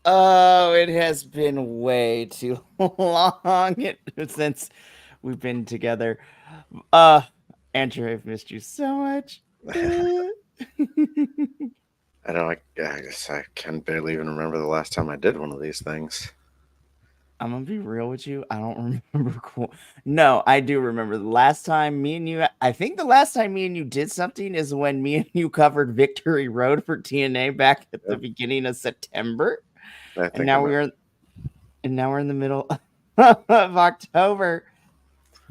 Oh, it has been way too long since we've been together. Uh, Andrew, I've missed you so much. I know. I guess I can barely even remember the last time I did one of these things. I'm gonna be real with you. I don't remember. No, I do remember the last time me and you. I think the last time me and you did something is when me and you covered Victory Road for TNA back at the Yep, beginning of September, I and think now about. we're in the middle of October.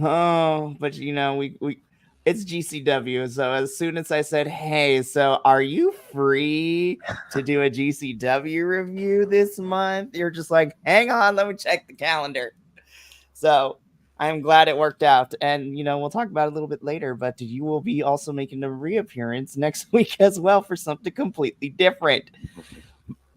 Oh, but we it's GCW. So as soon as I said, "Hey, so are you free to do a GCW review this month?" You're just like, "Hang on, let me check the calendar." So I'm glad it worked out. And we'll talk about it a little bit later, but you will be also making a reappearance next week as well for something completely different.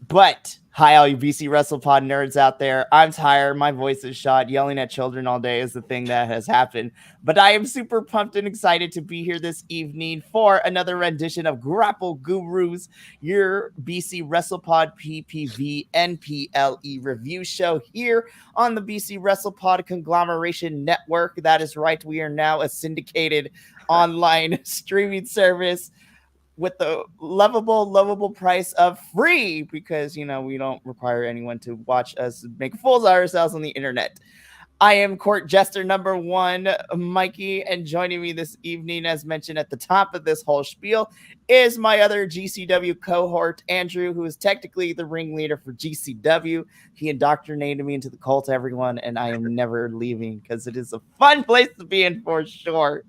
But hi, all you BC WrestlePod nerds out there. I'm tired. My voice is shot. Yelling at children all day is the thing that has happened. But I am super pumped and excited to be here this evening for another rendition of Grapple Gurus, your BC WrestlePod PPV NPLE review show here on the BC WrestlePod Conglomeration Network. That is right. We are now a syndicated online streaming service with the lovable price of free because we don't require anyone to watch us make fools of ourselves on the internet. I am court jester number one, Mikey, and joining me this evening, as mentioned at the top of this whole spiel, is my other GCW cohort, Andrew, who is technically the ringleader for GCW. He indoctrinated me into the cult, everyone, and I am never leaving because it is a fun place to be in for sure.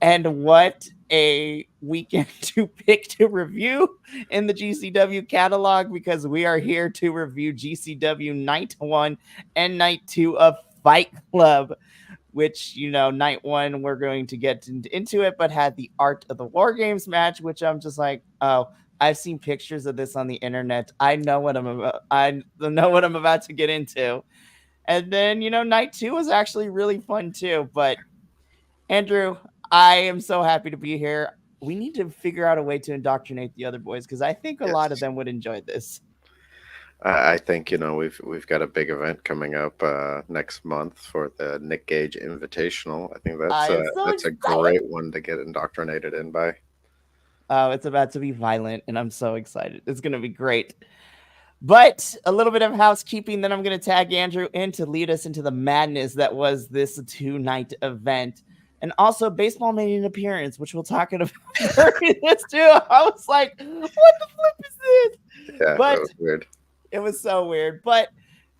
And what a weekend to pick to review in the GCW catalog because we are here to review GCW Night 1 and Night 2 of Fight Club, which, night one, we're going to get into it, but had the Art of the War Games match, which I'm just like, oh, I've seen pictures of this on the internet. I know what I'm about. I know what I'm about to get into. And then, night two was actually really fun too. But Andrew, I am so happy to be here. We need to figure out a way to indoctrinate the other boys because I think a lot of Yes, them would enjoy this. I think we've got a big event coming up next month for the Nick Gage Invitational. I think I am so that's a excited. great one to get indoctrinated in by. Oh, it's about to be violent, and I'm so excited. It's going to be great. But a little bit of housekeeping, then I'm going to tag Andrew in to lead us into the madness that was this two-night event. And also, baseball made an appearance, which we'll talk about during this too. I was like, what the flip is this? Yeah, that But was weird. it was so weird. But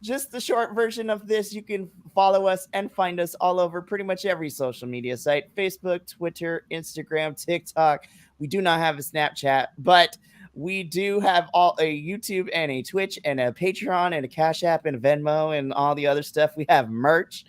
just the short version of this, you can follow us and find us all over pretty much every social media site: Facebook, Twitter, Instagram, TikTok. We do not have a Snapchat, but we do have all a YouTube and a Twitch and a Patreon and a Cash App and a Venmo and all the other stuff. We have merch.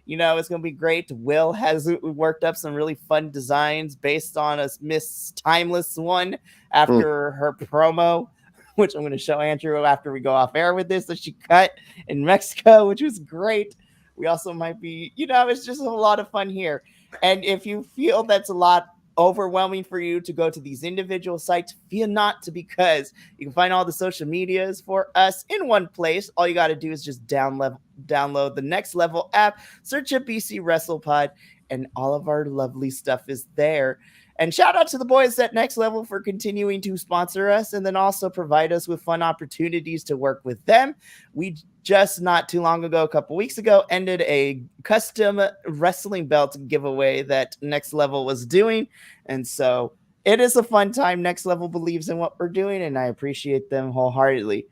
It's going to be great. Will has worked up some really fun designs based on a Miss Timeless one Hmm. after her promo, which I'm going to show Andrew after we go off air with this, that she cut in Mexico, which was great. We also might be, it's just a lot of fun here. And if you feel that's a lot overwhelming for you to go to these individual sites, feel not to, because you can find all the social medias for us in one place. All you got to do is just download the Next Level app, search up BC WrestlePod, and all of our lovely stuff is there. And shout out to the boys at Next Level for continuing to sponsor us and then also provide us with fun opportunities to work with them. We just not too long ago, a couple weeks ago, ended a custom wrestling belt giveaway that Next Level was doing. And so it is a fun time. Next Level believes in what we're doing, and I appreciate them wholeheartedly.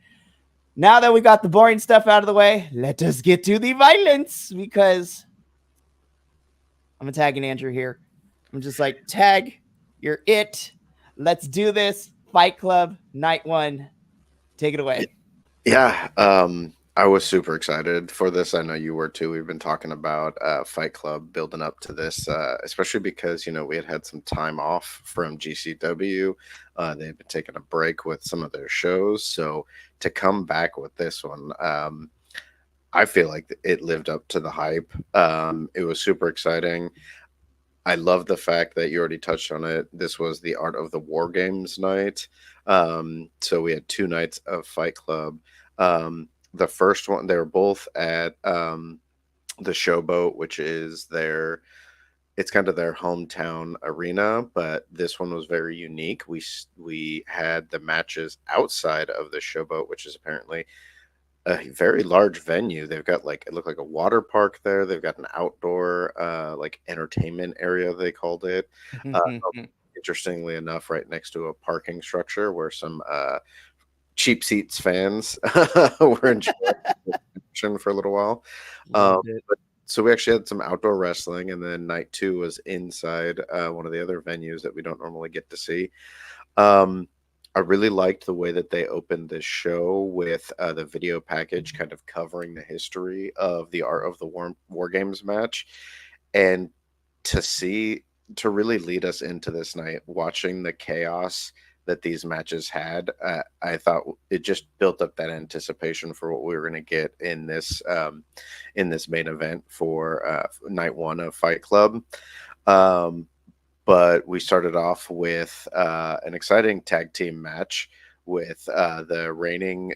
Now that we got the boring stuff out of the way, let us get to the violence because I'm tagging Andrew here. I'm just like, tag, you're it. Let's do this. Fight Club, night one. Take it away. Yeah, I was super excited for this. I know you were too. We've been talking about Fight Club building up to this, especially because we had some time off from GCW. They had been taking a break with some of their shows, so to come back with this one, I feel like it lived up to the hype. It was super exciting. I love the fact that you already touched on it. This was the Art of the War Games night. So we had two nights of Fight Club. The first one, they were both at the Showboat, which is it's kind of their hometown arena, but this one was very unique. We had the matches outside of the Showboat, which is apparently a very large venue. They've got like it looked like a water park there. They've got an outdoor like entertainment area they called it. Uh, Interestingly enough, right next to a parking structure where some cheap seats fans were enjoying action for a little while. Loved it. But so we actually had some outdoor wrestling, and then night two was inside one of the other venues that we don't normally get to see. Um, I really liked the way that they opened this show with the video package kind of covering the history of the Art of the War Games match. And to see, to really lead us into this night, watching the chaos that these matches had, I thought it just built up that anticipation for what we were going to get in this main event for night one of Fight Club. Um, but we started off with an exciting tag team match with the reigning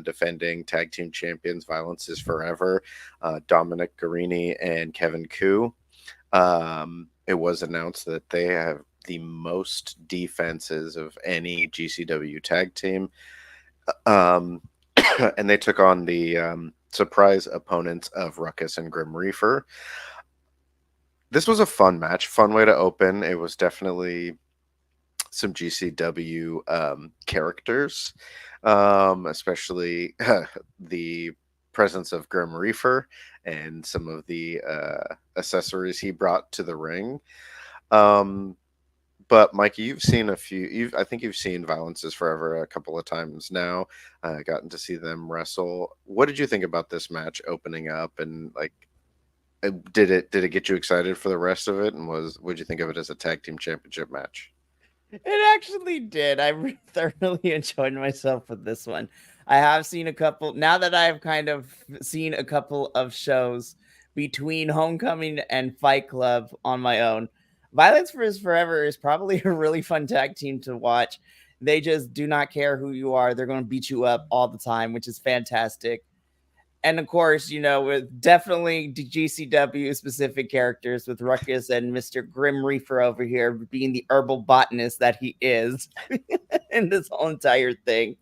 defending tag team champions, Violence is Forever, Dominic Garini and Kevin Koo. It was announced that they have the most defenses of any GCW tag team. And they took on the surprise opponents of Ruckus and Grim Reaper. This was a fun match, fun way to open. It was definitely some GCW characters, especially the presence of Grim Reaper and some of the accessories he brought to the ring. But Mikey, you've seen a few. I think you've seen Violence is Forever a couple of times now. Gotten to see them wrestle. What did you think about this match opening up? And like, did it get you excited for the rest of it? And would you think of it as a tag team championship match? It actually did. Thoroughly enjoyed myself with this one. I have seen a couple, now that I've kind of seen a couple of shows between Homecoming and Fight Club on my own. Violence is Forever is probably a really fun tag team to watch. They just do not care who you are. They're going to beat you up all the time, which is fantastic. And of course, with definitely GCW specific characters with Ruckus and Mr. Grim Reaper over here being the herbal botanist that he is in this whole entire thing.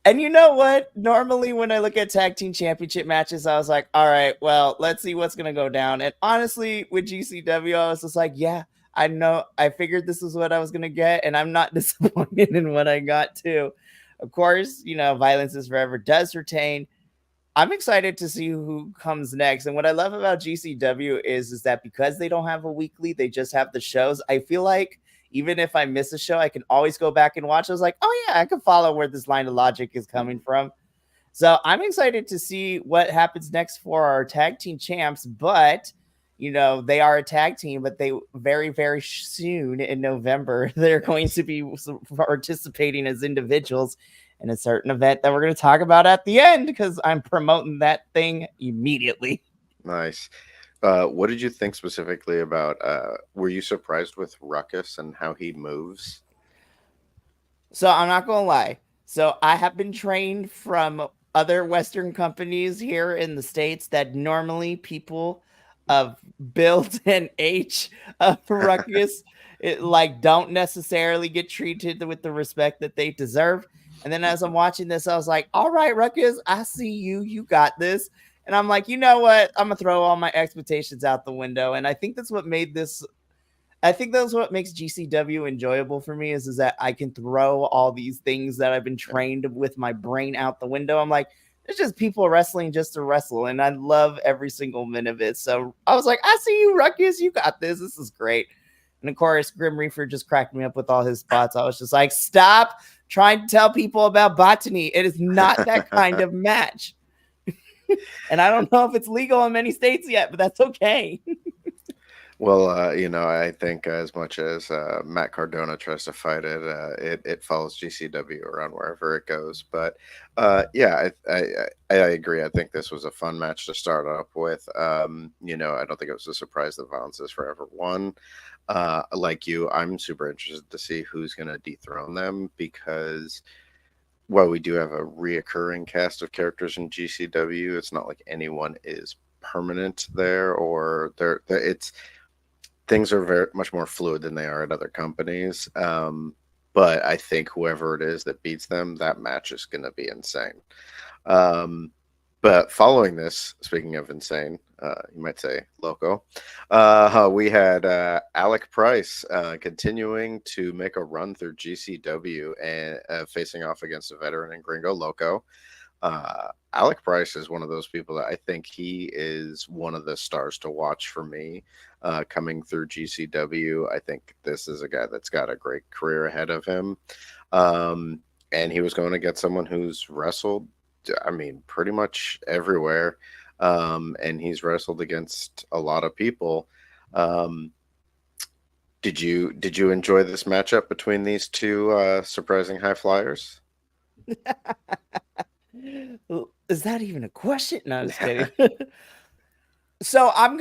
And you know what? Normally, when I look at tag team championship matches, I was like, all right, well, let's see what's going to go down. And honestly, with GCW, I was just like, yeah, I know. I figured this is what I was going to get. And I'm not disappointed in what I got, too. Of course, Violence is Forever does retain. I'm excited to see who comes next. And what I love about GCW is that because they don't have a weekly, they just have the shows. I feel like even if I miss a show, I can always go back and watch. I was like, oh yeah, I can follow where this line of logic is coming from. So I'm excited to see what happens next for our tag team champs. But they are a tag team, but they very, very soon in November, they're going to be participating as individuals in a certain event that we're going to talk about at the end, because I'm promoting that thing immediately. Nice. What did you think specifically about? Were you surprised with Ruckus and how he moves? So I'm not going to lie. So I have been trained from other Western companies here in the States that normally people of build and age of Ruckus don't necessarily get treated with the respect that they deserve. And then as I'm watching this, I was like, all right, Ruckus, I see you. You got this. And I'm like, you know what? I'm going to throw all my expectations out the window. And I think that's what makes GCW enjoyable for me is that I can throw all these things that I've been trained with my brain out the window. I'm like, there's just people wrestling just to wrestle. And I love every single minute of it. So I was like, I see you, Ruckus. You got this. This is great. And of course, Grim Reaper just cracked me up with all his spots. I was just like, stop trying to tell people about botany. It is not that kind of match. And I don't know if it's legal in many states yet, but that's okay. Well, I think as much as Matt Cardona tries to fight it, it follows GCW around wherever it goes. But yeah, I agree. I think this was a fun match to start up with. I don't think it was a surprise that Violence is Forever won. Like you, I'm super interested to see who's going to dethrone them, because while we do have a reoccurring cast of characters in GCW, it's not like anyone is permanent there, or it's things are very much more fluid than they are at other companies. But I think whoever it is that beats them, that match is going to be insane. But following this, speaking of insane, you might say loco, we had Alec Price continuing to make a run through GCW and facing off against a veteran in Gringo Loco. Alec Price is one of those people that I think he is one of the stars to watch for me coming through GCW. I think this is a guy that's got a great career ahead of him. And he was going to get someone who's wrestled, I mean, pretty much everywhere. And he's wrestled against a lot of people. Did you enjoy this matchup between these two surprising high flyers? Is that even a question? No, I'm just kidding. So I'm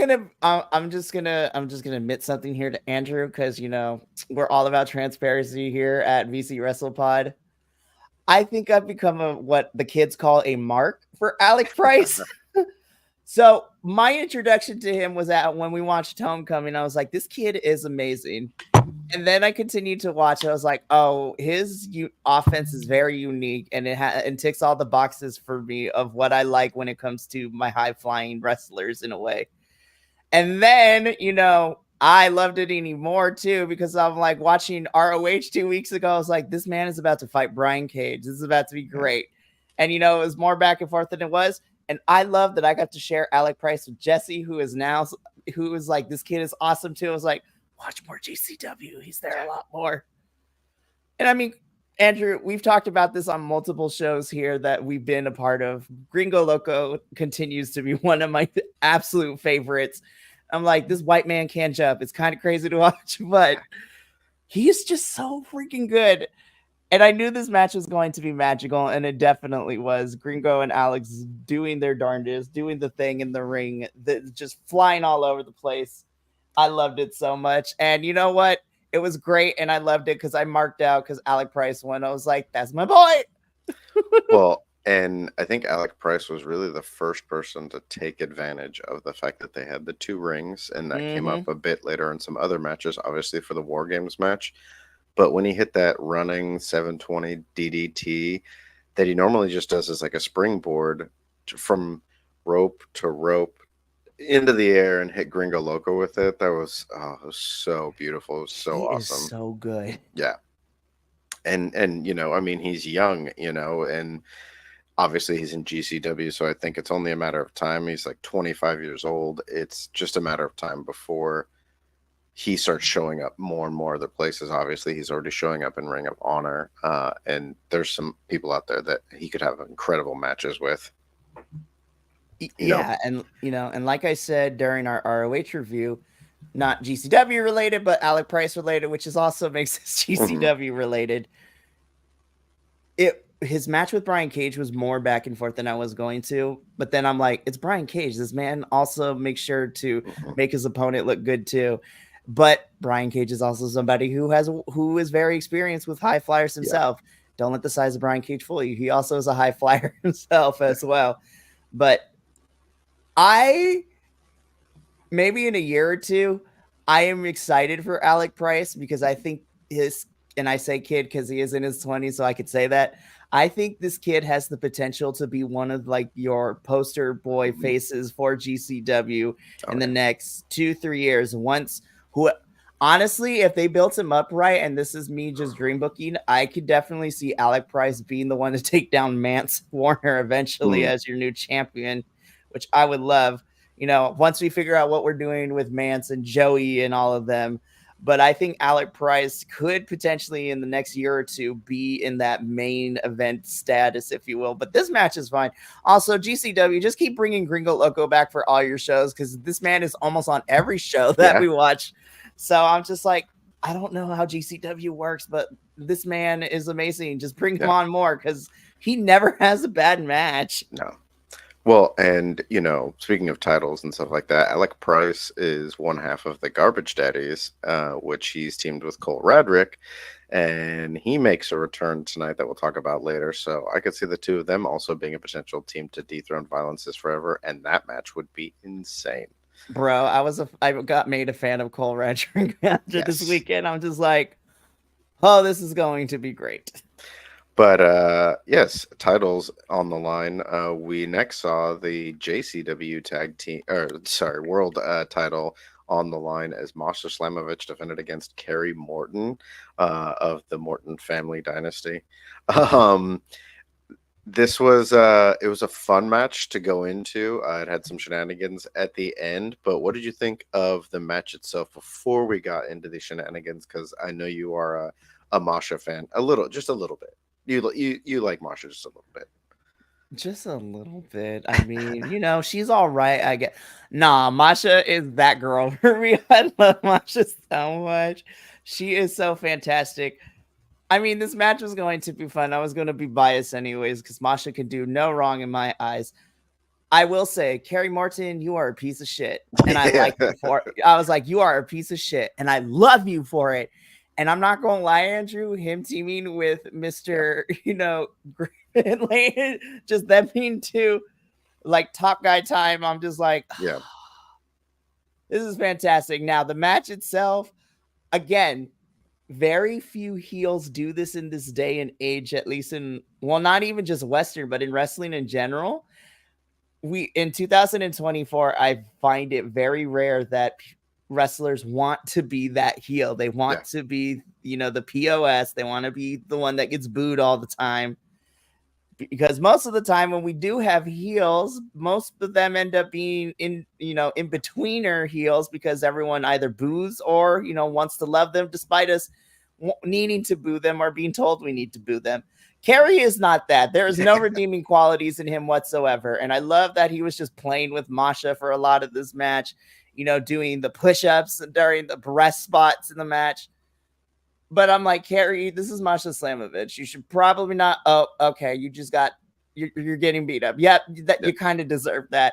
just gonna admit something here to Andrew, because we're all about transparency here at VC WrestlePod. I think I've become what the kids call a mark for Alec Price. So my introduction to him was when we watched Homecoming. I was like, this kid is amazing. And then I continued to watch. I was like, oh, his offense is very unique, and it ticks all the boxes for me of what I like when it comes to my high flying wrestlers in a way. And then, I loved it anymore too, because I'm like watching ROH 2 weeks ago. I was like, this man is about to fight Brian Cage. This is about to be great. And, it was more back and forth than it was. And I love that I got to share Alec Price with Jesse, who is like, this kid is awesome too. I was like, watch more GCW. He's there a lot more. And I mean, Andrew, we've talked about this on multiple shows here that we've been a part of. Gringo Loco continues to be one of my absolute favorites. I'm like, this white man can jump. It's kind of crazy to watch, but he's just so freaking good. And I knew this match was going to be magical, and it definitely was. Gringo and Alex doing their darndest, doing the thing in the ring, just flying all over the place. I loved it so much. And you know what? It was great, and I loved it because I marked out because Alec Price won. I was like, that's my boy. Well, and I think Alec Price was really the first person to take advantage of the fact that they had the two rings, and that came up a bit later in some other matches, obviously for the War Games match. But when he hit that running 720 DDT that he normally just does as like a springboard from rope to rope into the air and hit Gringo Loco with it, it was so beautiful. It was so awesome. So good. Yeah. And I mean, he's young, and obviously he's in GCW, so I think it's only a matter of time. He's like 25 years old. It's just a matter of time before he starts showing up more and more other places. Obviously, he's already showing up in Ring of Honor, and there's some people out there that he could have incredible matches with. And like I said during our ROH review, not GCW related, but Alec Price related, which is also makes this GCW related. His match with Brian Cage was more back and forth than I was going to, but then I'm like, it's Brian Cage. This man also makes sure to make his opponent look good too. But Brian Cage is also somebody who is very experienced with high flyers himself. Yeah. Don't let the size of Brian Cage fool you. He also is a high flyer himself as well. But maybe in a year or two, I am excited for Alec Price because I think and I say kid because he is in his 20s, so I could say that. I think this kid has the potential to be one of like your poster boy faces for GCW in the next 2-3 years. Honestly, if they built him up right, and this is me just dream booking, I could definitely see Alec Price being the one to take down Mance Warner eventually as your new champion, which I would love. Once we figure out what we're doing with Mance and Joey and all of them. But I think Alec Price could potentially in the next year or two be in that main event status, if you will. But this match is fine. Also, GCW, just keep bringing Gringo Loco back for all your shows because this man is almost on every show that we watch. So I'm just like, I don't know how GCW works, but this man is amazing. Just bring him on more because he never has a bad match. No. Well, and, speaking of titles and stuff like that, Alec Price is one half of the Garbage Daddies, which he's teamed with Cole Radrick. and he makes a return tonight that we'll talk about later. So I could see the two of them also being a potential team to dethrone Violence is Forever, and that match would be insane. Bro, I got made a fan of Cole Redring after this Yes. weekend. I'm just like, oh, this is going to be great. But yes, titles on the line. We next saw the JCW tag team, or sorry, world title on the line as Masha Slamovich defended against Carrie Morton of the Morton family dynasty. Um, this was it was a fun match to go into. It had some shenanigans at the end, but what did you think of the match itself before we got into the shenanigans? Because I know you are a Masha fan, a little, just a little bit. You like Masha just a little bit. Just a little bit. I mean, she's all right. I get. Nah, Masha is that girl for me. I love Masha so much. She is so fantastic. I mean, this match was going to be fun. I was going to be biased anyways because Masha can do no wrong in my eyes. I will say, Carrie Morton, you are a piece of shit. And I Yeah, like you for it. I was like, you are a piece of shit. And I love you for it. And I'm not going to lie, Andrew, him teaming with yeah, Mr., Griffin Lane, just them being two, like, top guy time. I'm just like, yeah, this is fantastic. Now, the match itself, again, very few heels do this in this day and age, at least not even just Western, but in wrestling in general. We in 2024, I find it very rare that wrestlers want to be that heel. They yeah, want to be, the POS. They want to be the one that gets booed all the time. Because most of the time when we do have heels, most of them end up being in betweener heels because everyone either boos or, wants to love them despite us needing to boo them or being told we need to boo them. Carrie is not that. There is no redeeming qualities in him whatsoever. And I love that he was just playing with Masha for a lot of this match, doing the push-ups during the breast spots in the match. But I'm like, Carrie, this is Masha Slamovich. You should probably not. Oh, okay. You're getting beat up. Yep, that yeah, you kind of deserve that.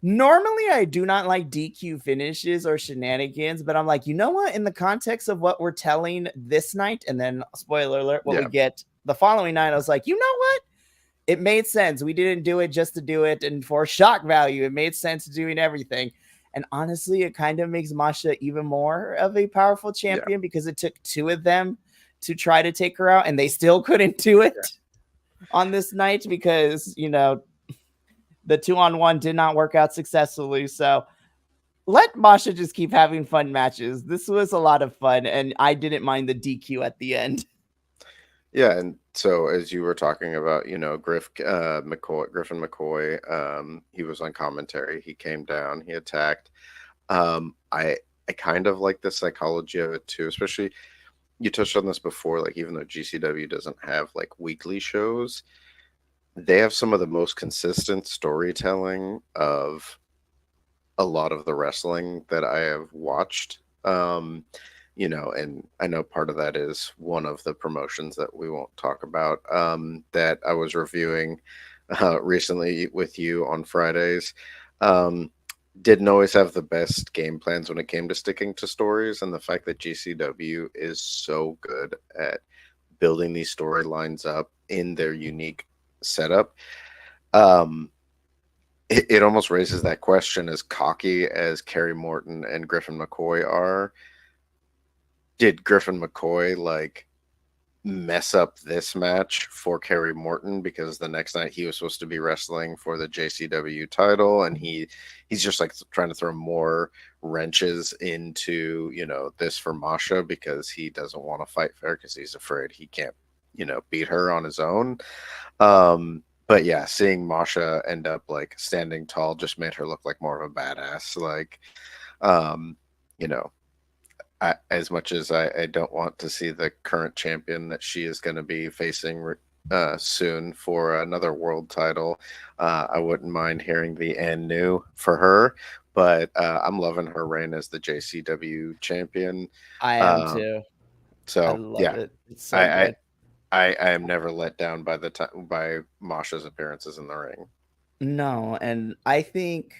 Normally, I do not like DQ finishes or shenanigans, but I'm like, you know what? In the context of what we're telling this night, and then spoiler alert, what we yeah, get the following night, I was like, you know what? It made sense. We didn't do it just to do it, and for shock value, it made sense doing everything. And honestly, it kind of makes Masha even more of a powerful yeah, champion because it took two of them to try to take her out, and they still couldn't do yeah. it on this night because the 2-on-1 did not work out successfully. So let Masha just keep having fun matches. This was a lot of fun, and I didn't mind the DQ at the end. Yeah, and so as you were talking about, Griffin McCoy, he was on commentary. He came down, he attacked. I kind of like the psychology of it too, especially you touched on this before. Like even though GCW doesn't have like weekly shows, they have some of the most consistent storytelling of a lot of the wrestling that I have watched. And I know part of that is one of the promotions that we won't talk about that I was reviewing recently with you on Fridays. Um, didn't always have the best game plans when it came to sticking to stories, and the fact that GCW is so good at building these storylines up in their unique setup. Um, it almost raises that question: as cocky as Kerry Morton and Griffin McCoy are, did Griffin McCoy like mess up this match for Kerry Morton because the next night he was supposed to be wrestling for the JCW title, and he's just like trying to throw more wrenches into this for Masha because he doesn't want to fight fair because he's afraid he can't beat her on his own. But yeah, seeing Masha end up like standing tall just made her look like more of a badass. Like, um, you know, as much as I don't want to see the current champion that she is going to be facing soon for another world title, I wouldn't mind hearing the and new for her. But I'm loving her reign as the JCW champion. I am Um, too. I so love yeah, it. It's so I, I good. I am never let down by the time by Masha's appearances in the ring. No, and I think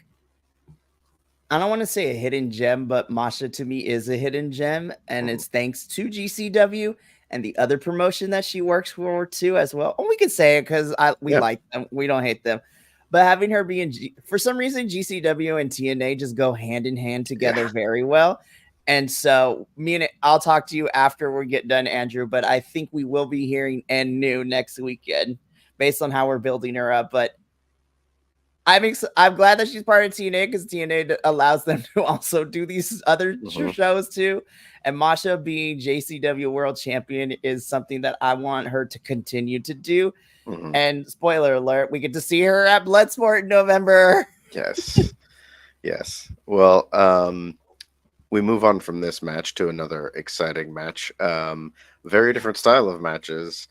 I don't want to say a hidden gem, but Masha to me is a hidden gem, and Mhm. it's thanks to GCW and the other promotion that she works for too, as well. And we can say it because we Yeah. like them, we don't hate them, but having her be in for some reason GCW and TNA just go hand in hand Yeah. together very well. And so I'll talk to you after we get done, Andrew. But I think we will be hearing N new next weekend based on how we're building her up. But I'm glad that she's part of TNA because TNA allows them to also do these other Mhm. shows too. And Masha being JCW World Champion is something that I want her to continue to do. Mhm. And spoiler alert, we get to see her at Bloodsport in November. Yes. Yes. Well, we move on from this match to another exciting match. Very different style of matches.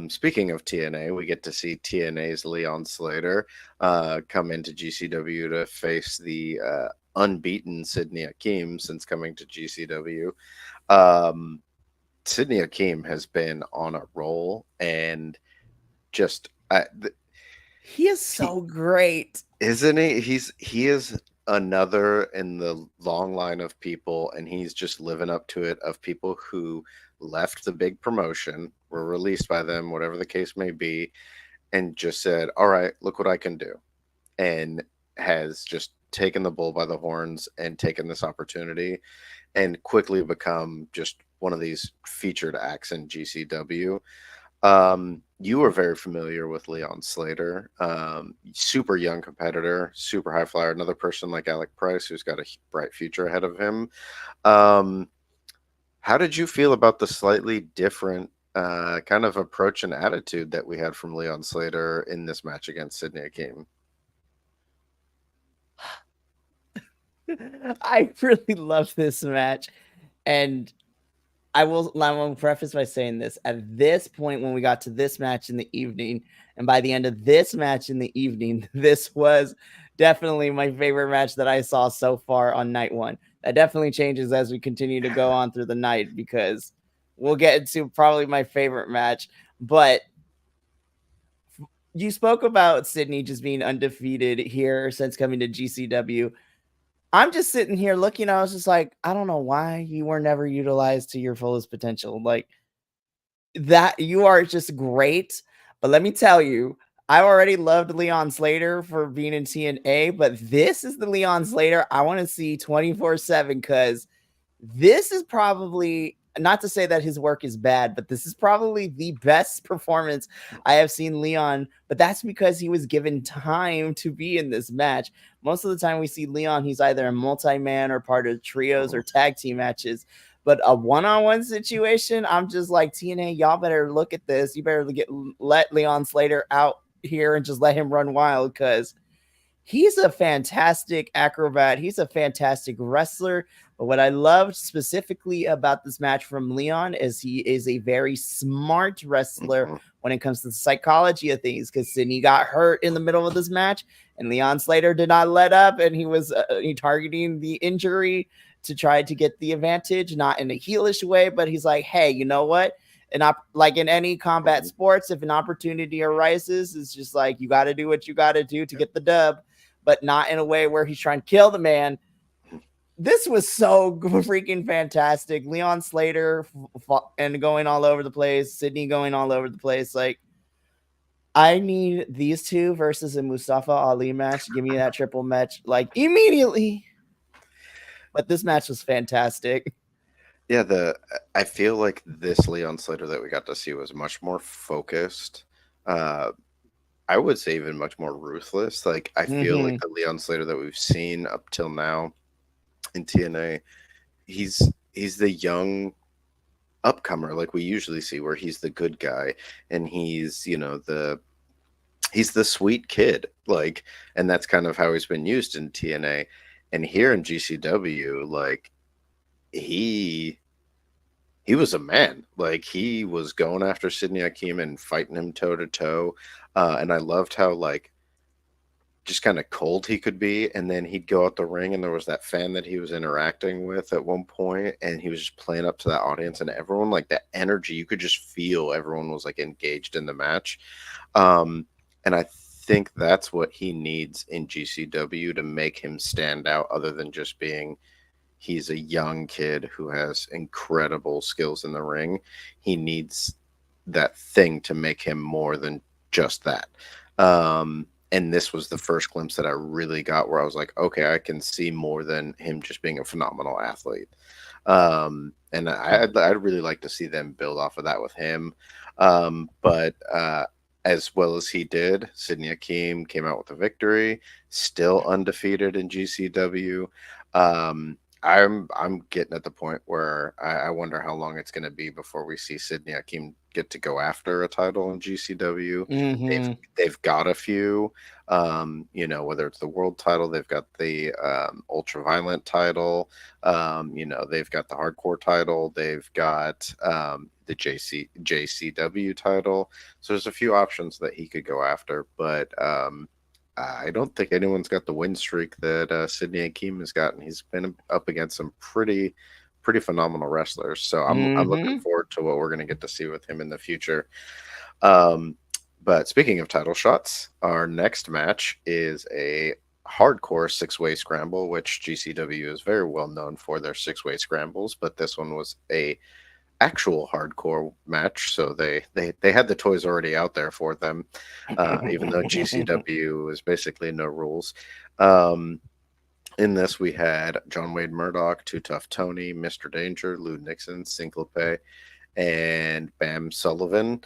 Speaking of TNA, we get to see TNA's Leon Slater come into GCW to face the unbeaten Sydney Akeem since coming to GCW. Um, Sydney Akeem has been on a roll and just He is he so great. isn't he? He is another in the long line of people, and he's just living up to it of people who left the big promotion, were released by them, whatever the case may be, and just said, "All right, look what I can do," and has just taken the bull by the horns and taken this opportunity and quickly become just one of these featured acts in GCW. You were very familiar with Leon Slater, super young competitor, super high flyer. Another person like Alec Price, who's got a bright future ahead of him. Um, how did you feel about the slightly different kind of approach and attitude that we had from Leon Slater in this match against Sydney Akeem? I really love this match. And I will preface by saying this. At this point, when we got to this match in the evening, and by the end of this match in the evening, this was definitely my favorite match that I saw so far on night one. That definitely changes as we continue to go on through the night because we'll get into probably my favorite match. But you spoke about Sydney just being undefeated here since coming to GCW. I'm just sitting here looking. I was just like, I don't know why you were never utilized to your fullest potential. Like, that you are just great. But let me tell you, I already loved Leon Slater for being in TNA, but this is the Leon Slater I want to see 24/7 because this is probably not to say that his work is bad, but this is probably the best performance I have seen Leon. But that's because he was given time to be in this match. Most of the time, we see Leon, he's either a multi man or part of trios or tag team matches. But a one-on-one situation, I'm just like TNA. Y'all better look at this. You better let Leon Slater out here and just let him run wild because he's a fantastic acrobat. He's a fantastic wrestler. But what I loved specifically about this match from Leon is he is a very smart wrestler Mhm. when it comes to the psychology of things. Because Sydney got hurt in the middle of this match, and Leon Slater did not let up, and he was targeting the injury to try to get the advantage, not in a heelish way, but he's like, hey, you know what? And like in any combat Mhm. sports, if an opportunity arises, it's just like you got to do what you got to do to get the dub, but not in a way where he's trying to kill the man. This was so freaking fantastic. Leon Slater and going all over the place, Sydney going all over the place. Like, I need these two versus a Mustafa Ali match. Give me that triple match like immediately. But this match was fantastic. Yeah, the I feel like this Leon Slater that we got to see was much more focused. Uh, I would say even much more ruthless. Like I feel like Mm-hmm. the Leon Slater that we've seen up till now in TNA, he's the young upcomer like we usually see, where he's the good guy and he's he's the sweet kid, like, and that's kind of how he's been used in TNA. And here in GCW, like he he was a man. Like he was going after Sidney Akeem and fighting him toe to toe. And I loved how like just kind of cold he could be. And then he'd go out the ring and there was that fan that he was interacting with at one point, and he was just playing up to that audience and everyone, like that energy, you could just feel everyone was like engaged in the match. And I think that's what he needs in GCW to make him stand out, other than just being he's a young kid who has incredible skills in the ring. He needs that thing to make him more than just that. And this was the first glimpse that I really got where I was like, okay, I can see more than him just being a phenomenal athlete. And I'd really like to see them build off of that with him. But as well as he did, Sidney Akeem came out with a victory, still undefeated in GCW. I'm getting at the point where I wonder how long it's going to be before we see Sidney Akeem get to go after a title in GCW. Mm-hmm. They've got a few, whether it's the world title, they've got the ultra violent title, they've got the hardcore title, they've got the JCW title. So there's a few options that he could go after, but I don't think anyone's got the win streak that Sidney Akeem has gotten. He's been up against some pretty phenomenal wrestlers. So I'm looking forward to what we're going to get to see with him in the future. But speaking of title shots, our next match is a hardcore six-way scramble, which GCW is very well known for their six-way scrambles. But this one was a actual hardcore match, so they had the toys already out there for them, even though GCW is basically no rules. In this, we had John Wayne Murdoch, Too Tough Tony, Mr. Danger, Lou Nixon, Syncope, and Bam Sullivan.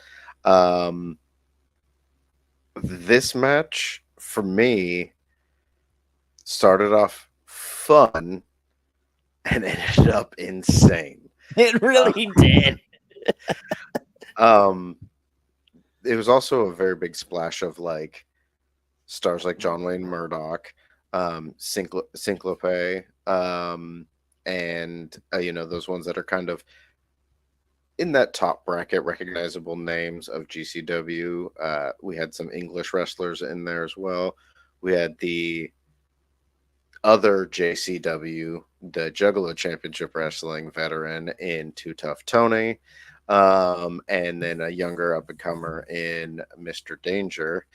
This match, for me, started off fun and ended up insane. It really did. It was also a very big splash of like stars like John Wayne Murdoch, Syncope, and those ones that are kind of in that top bracket, recognizable names of GCW. We had some English wrestlers in there as well. We had the other JCW, the Juggalo Championship Wrestling veteran in Too Tough Tony, and then a younger up-and-comer in Mr. Danger.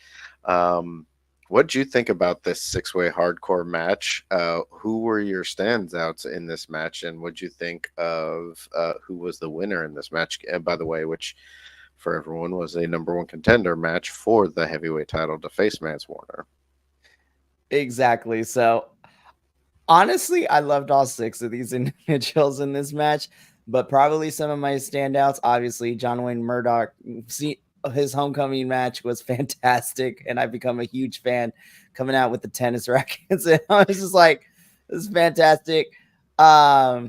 What do you think about this six-way hardcore match? Who were your standouts in this match, and what do you think of who was the winner in this match? And by the way, which for everyone was a number one contender match for the heavyweight title to face Mance Warner. Exactly. So honestly, I loved all six of these individuals in this match, but probably some of my standouts, obviously, John Wayne Murdoch. His homecoming match was fantastic, and I've become a huge fan coming out with the tennis rackets. And I was just like, this is fantastic. I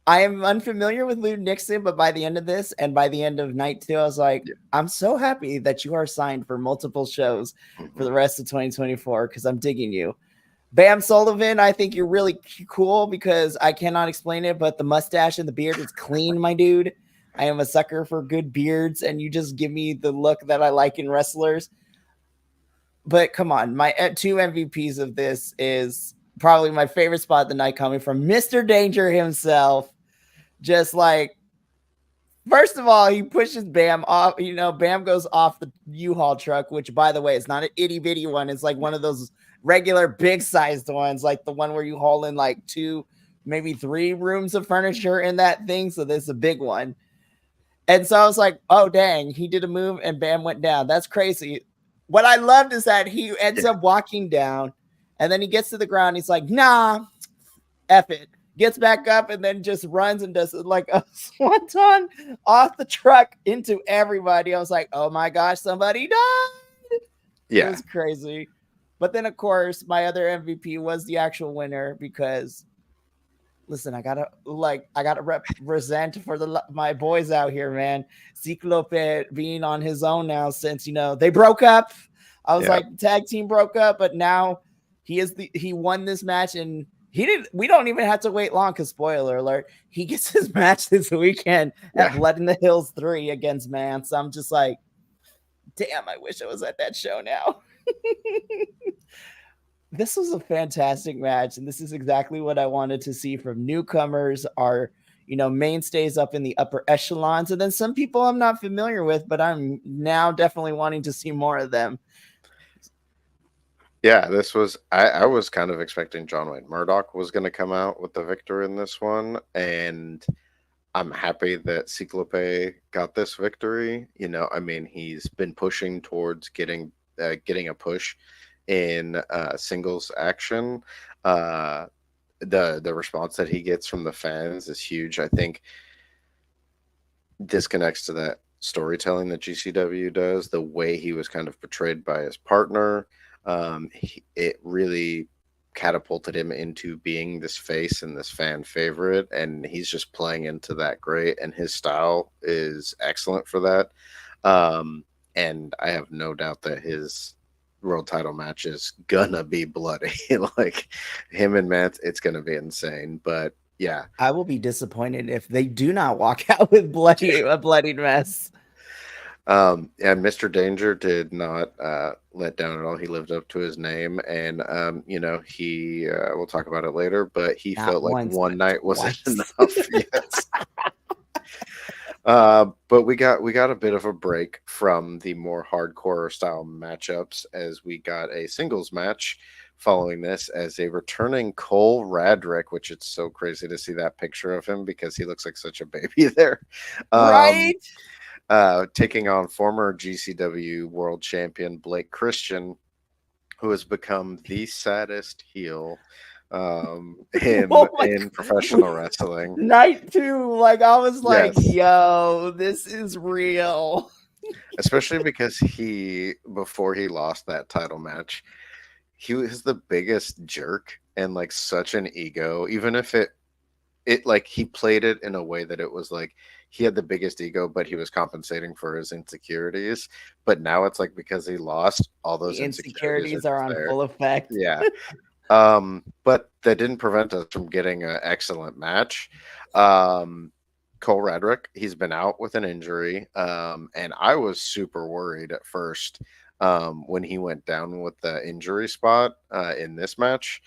am unfamiliar with Lou Nixon, but by the end of this and by the end of night 2, I was like, I'm so happy that you are signed for multiple shows for the rest of 2024 because I'm digging you. Bam Sullivan, I think you're really cool because I cannot explain it, but the mustache and the beard is clean, my dude. I am a sucker for good beards, and you just give me the look that I like in wrestlers. But come on, my 2 MVPs of this is probably my favorite spot of the night coming from Mr. Danger himself. Just like, first of all, he pushes Bam off. Bam goes off the U-Haul truck, which, by the way, it's not an itty-bitty one. It's like one of those regular big-sized ones, like the one where you haul in like 2, maybe 3 rooms of furniture in that thing. So this is a big one. And so I was like, oh, dang, he did a move and Bam went down. That's crazy. What I loved is that he ends up walking down and then he gets to the ground. He's like, nah, F it. Gets back up and then just runs and does like a swanton off the truck into everybody. I was like, oh my gosh, somebody died. Yeah. It was crazy. But then, of course, my other MVP was the actual winner because listen, I gotta represent for my boys out here, man. Cyclope being on his own now since they broke up. I was like, tag team broke up, but now he won this match, and we don't even have to wait long because spoiler alert, he gets his match this weekend at Blood in the Hills 3 against Mance. I'm just like, damn, I wish I was at that show now. This was a fantastic match, and this is exactly what I wanted to see from newcomers, our mainstays up in the upper echelons, and then some people I'm not familiar with, but I'm now definitely wanting to see more of them. Yeah, this was I was kind of expecting John Wayne Murdoch was going to come out with the victor in this one, and I'm happy that Ciclope got this victory. I mean, he's been pushing towards getting a push in singles action. Uh, the response that he gets from the fans is huge. I think this connects to that storytelling that GCW does, the way he was kind of portrayed by his partner. It really catapulted him into being this face and this fan favorite, and he's just playing into that great. And his style is excellent for that. And I have no doubt that his world title match is gonna be bloody. Like him and Matt, it's gonna be insane. But yeah, I will be disappointed if they do not walk out with a bloodied mess. And Mr. Danger did not let down at all. He lived up to his name, and he we'll talk about it later, but he Not felt like once, one but night wasn't twice. enough. Yes. But we got a bit of a break from the more hardcore style matchups as we got a singles match following this as a returning Cole Radrick, which it's so crazy to see that picture of him because he looks like such a baby there. Um, Right? Taking on former GCW world champion Blake Christian, who has become the saddest heel in Oh my professional God. wrestling. Night two, like I was like, Yes, yo, this is real. especially because before he lost that title match, he was the biggest jerk and like such an ego. Even if it like he played it in a way that it was like he had the biggest ego, but he was compensating for his insecurities. But now it's like because he lost, all The those insecurities are insecurities are just on there. full effect. Yeah. But that didn't prevent us from getting an excellent match. Um, Cole Radrick, he's been out with an injury. And I was super worried at first when he went down with the injury spot in this match.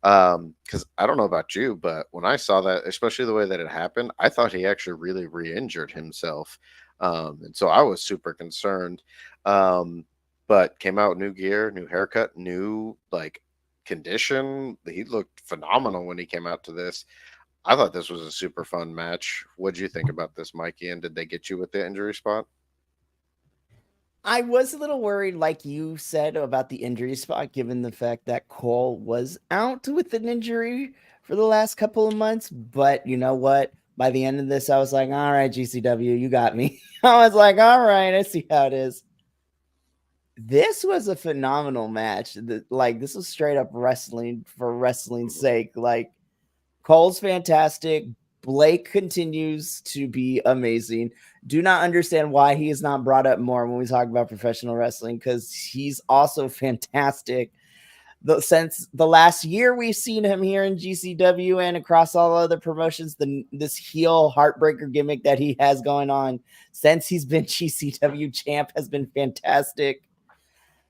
Because I don't know about you, but when I saw that, especially the way that it happened, I thought he actually really re-injured himself. And so I was super concerned. But came out new gear, new haircut, new like condition. He looked phenomenal when he came out to this. I thought this was a super fun match. What'd you think about this, Mikey? And did they get you with the injury spot? I was a little worried, like you said, about the injury spot, given the fact that Cole was out with an injury for the last couple of months. But you know what? By the end of this, I was like, all right, GCW, you got me. I was like, all right, I see how it is. This was a phenomenal match. Like, this was straight up wrestling for wrestling's sake. Like, Cole's fantastic. Blake continues to be amazing. Do not understand why he is not brought up more when we talk about professional wrestling because he's also fantastic. Since the last year we've seen him here in GCW and across all other promotions, this heel heartbreaker gimmick that he has going on since he's been GCW champ has been fantastic.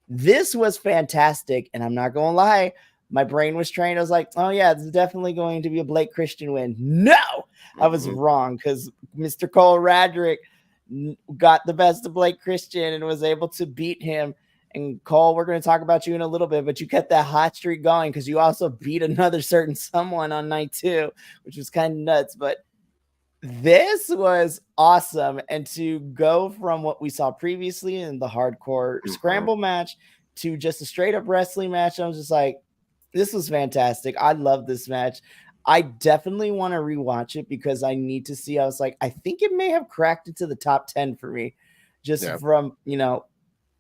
This was fantastic, and I'm not gonna lie, my brain was trained. I was like, oh yeah, this is definitely going to be a Blake Christian win. No, I was Mm-hmm. wrong because Mr. Cole Radrick got the best of Blake Christian and was able to beat him. And Cole, we're going to talk about you in a little bit, but you kept that hot streak going because you also beat another certain someone on night two, which was kind of nuts. But this was awesome. And to go from what we saw previously in the hardcore Mm-hmm. scramble match to just a straight up wrestling match, I was just like, this was fantastic. I love this match. I definitely want to rewatch it because I need to see. I was like, I think it may have cracked into the top 10 for me just Yeah. from,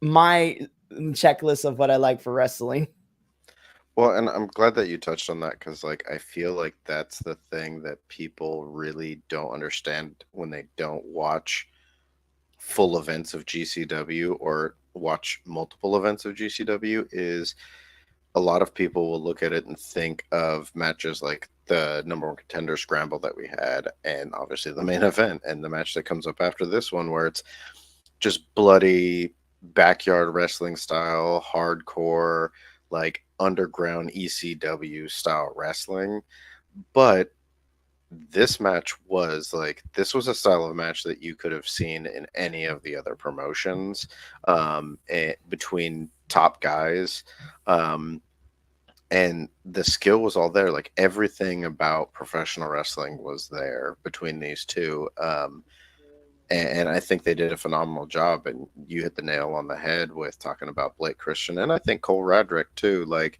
my checklist of what I like for wrestling. Well, and I'm glad that you touched on that because, like, I feel like that's the thing that people really don't understand when they don't watch full events of GCW or watch multiple events of GCW is a lot of people will look at it and think of matches like the number one contender scramble that we had, and obviously the main event and the match that comes up after this one, where it's just bloody backyard wrestling style, hardcore, like underground ECW style wrestling. But this match was like, this was a style of match that you could have seen in any of the other promotions, between top guys. Um, and the skill was all there. Like everything about professional wrestling was there between these two. And I think they did a phenomenal job. And you hit the nail on the head with talking about Blake Christian, and I think Cole Radrick too. Like,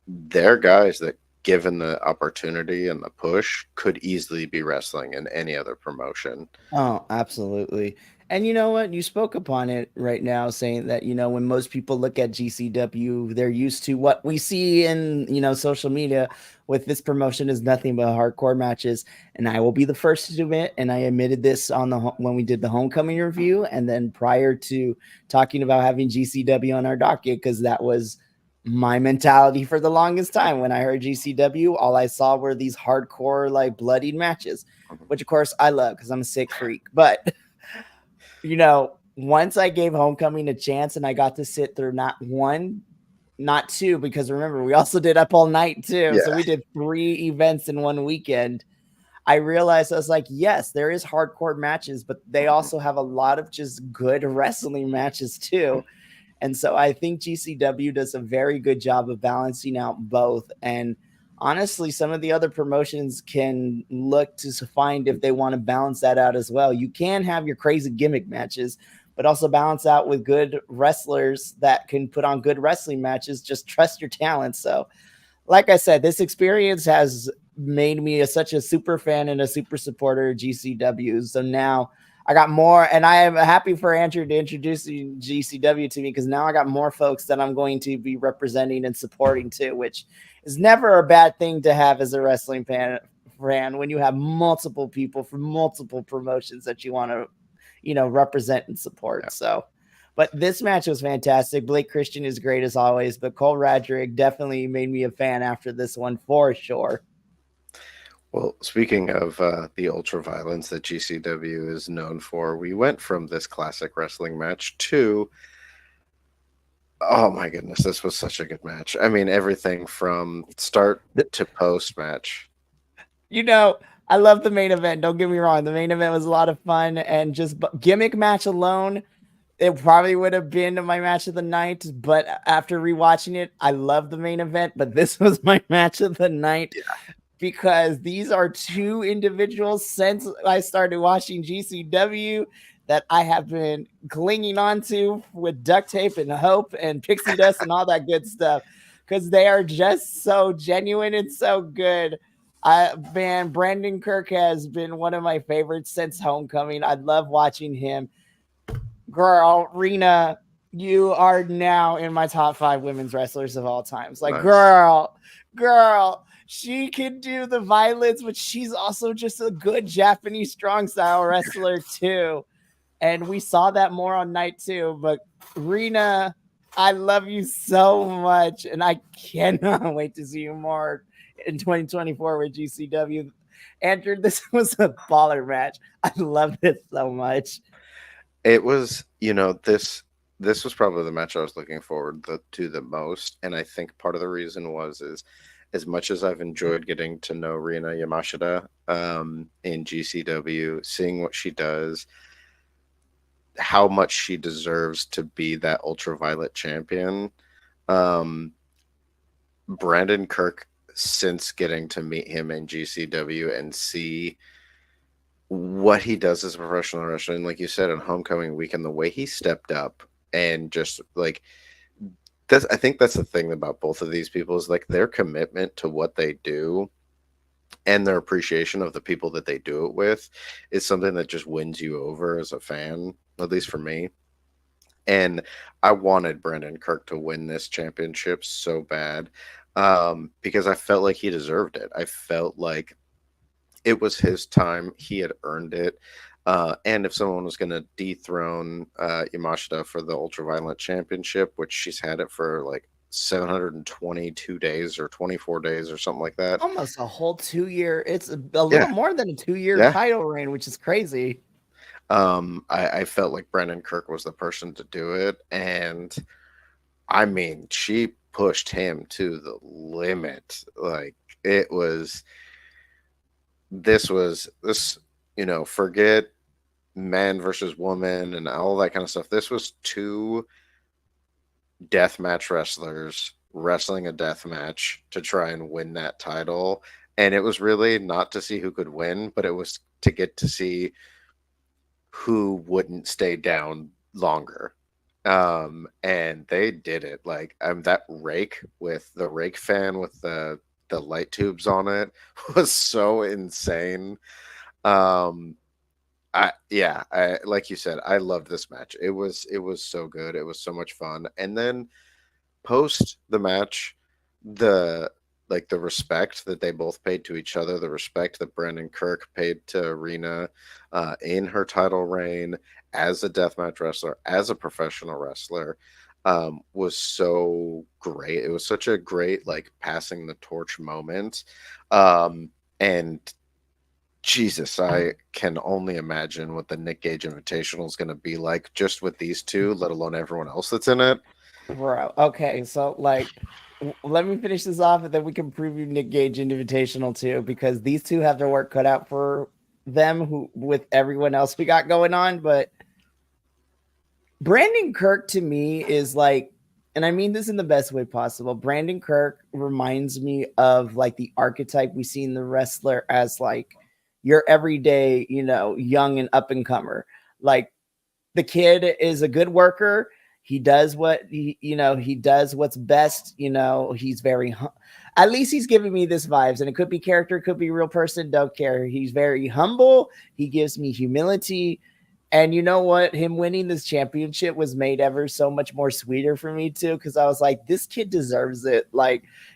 they're guys that, given the opportunity and the push, could easily be wrestling in any other promotion. Oh, absolutely. And you know what? You spoke upon it right now, saying that, when most people look at GCW, they're used to what we see in, social media with this promotion is nothing but hardcore matches. And I will be the first to admit, and I admitted this when we did the homecoming review, and then prior to talking about having GCW on our docket, because that was my mentality for the longest time. When I heard GCW, all I saw were these hardcore, like bloodied matches, which of course I love because I'm a sick freak. But once I gave Homecoming a chance and I got to sit through not one, not two, because remember, we also did Up All Night too. Yeah. So we did 3 events in one weekend. I realized, I was like, yes, there is hardcore matches, but they also have a lot of just good wrestling matches too. And so I think GCW does a very good job of balancing out both. And honestly, some of the other promotions can look to find if they want to balance that out as well. You can have your crazy gimmick matches, but also balance out with good wrestlers that can put on good wrestling matches. Just trust your talent. So, like I said, this experience has made me such a super fan and a super supporter of GCW. So now I got more, and I am happy for Andrew to introduce GCW to me, because now I got more folks that I'm going to be representing and supporting too, which is never a bad thing to have as a wrestling fan when you have multiple people from multiple promotions that you want to, represent and support. Yeah. So, but this match was fantastic. Blake Christian is great as always, but Cole Radrick definitely made me a fan after this one for sure. Well, speaking of the ultra violence that GCW is known for, we went from this classic wrestling match to, oh my goodness, this was such a good match. I mean, everything from start to post match. I love the main event. Don't get me wrong. The main event was a lot of fun, and just gimmick match alone, it probably would have been my match of the night. But after rewatching it, I love the main event. But this was my match of the night, because these are two individuals since I started watching GCW that I have been clinging on to with duct tape and hope and pixie dust and all that good stuff, because they are just so genuine and so good. Brandon Kirk has been one of my favorites since Homecoming. I love watching him. Girl, Rena, you are now in my top 5 women's wrestlers of all times. Like, Nice. girl, she can do the violence, but she's also just a good Japanese strong style wrestler too. And we saw that more on night 2. But Rena, I love you so much, and I cannot wait to see you more in 2024 with GCW. Andrew, this was a baller match. I love this so much. It was, this was probably the match I was looking forward to the most, and I think part of the reason is, as much as I've enjoyed getting to know Rina Yamashita in GCW, seeing what she does, how much she deserves to be that ultraviolet champion. Brandon Kirk, since getting to meet him in GCW and see what he does as a professional wrestler, and like you said, on Homecoming weekend, the way he stepped up and just like that's, I think that's the thing about both of these people, is like their commitment to what they do and their appreciation of the people that they do it with is something that just wins you over as a fan, at least for me. And I wanted Brandon Kirk to win this championship so bad, because I felt like he deserved it. I felt like it was his time. He had earned it. And if someone was going to dethrone Yamashita for the Ultraviolent Championship, which she's had it for like 722 days or 24 days or something like that. Almost a whole 2-year. It's a little more than a 2-year title reign, which is crazy. I felt like Brandon Kirk was the person to do it. And I mean, she pushed him to the limit. Like, it was this, forget man versus woman and all that kind of stuff. This was two death match wrestlers wrestling a death match to try and win that title. And it was really not to see who could win, but it was to get to see who wouldn't stay down longer. And they did it. Like, that rake with the rake fan with the light tubes on it was so insane. Um, I like you said, I loved this match. It was so good. It was so much fun. And then post the match, the the respect that they both paid to each other, the respect that Brandon Kirk paid to Rena in her title reign as a deathmatch wrestler, as a professional wrestler, was so great. It was such a great passing the torch moment. And Jesus, I can only imagine what the Nick Gage Invitational is going to be like just with these two, let alone everyone else that's in it. Bro. Okay, so let me finish this off, and then we can preview Nick Gage Invitational too, because these two have their work cut out for them who with everyone else we got going on. But Brandon Kirk to me is and I mean this in the best way possible. Brandon Kirk reminds me of the archetype we see in the wrestler as your everyday, young and up and comer. The kid is a good worker. He does he does what's best. He's very, at least he's giving me this vibes, and it could be character, it could be real person. Don't care. He's very humble. He gives me humility. And you know what? Him winning this championship was made ever so much more sweeter for me too, because I was like, this kid deserves it.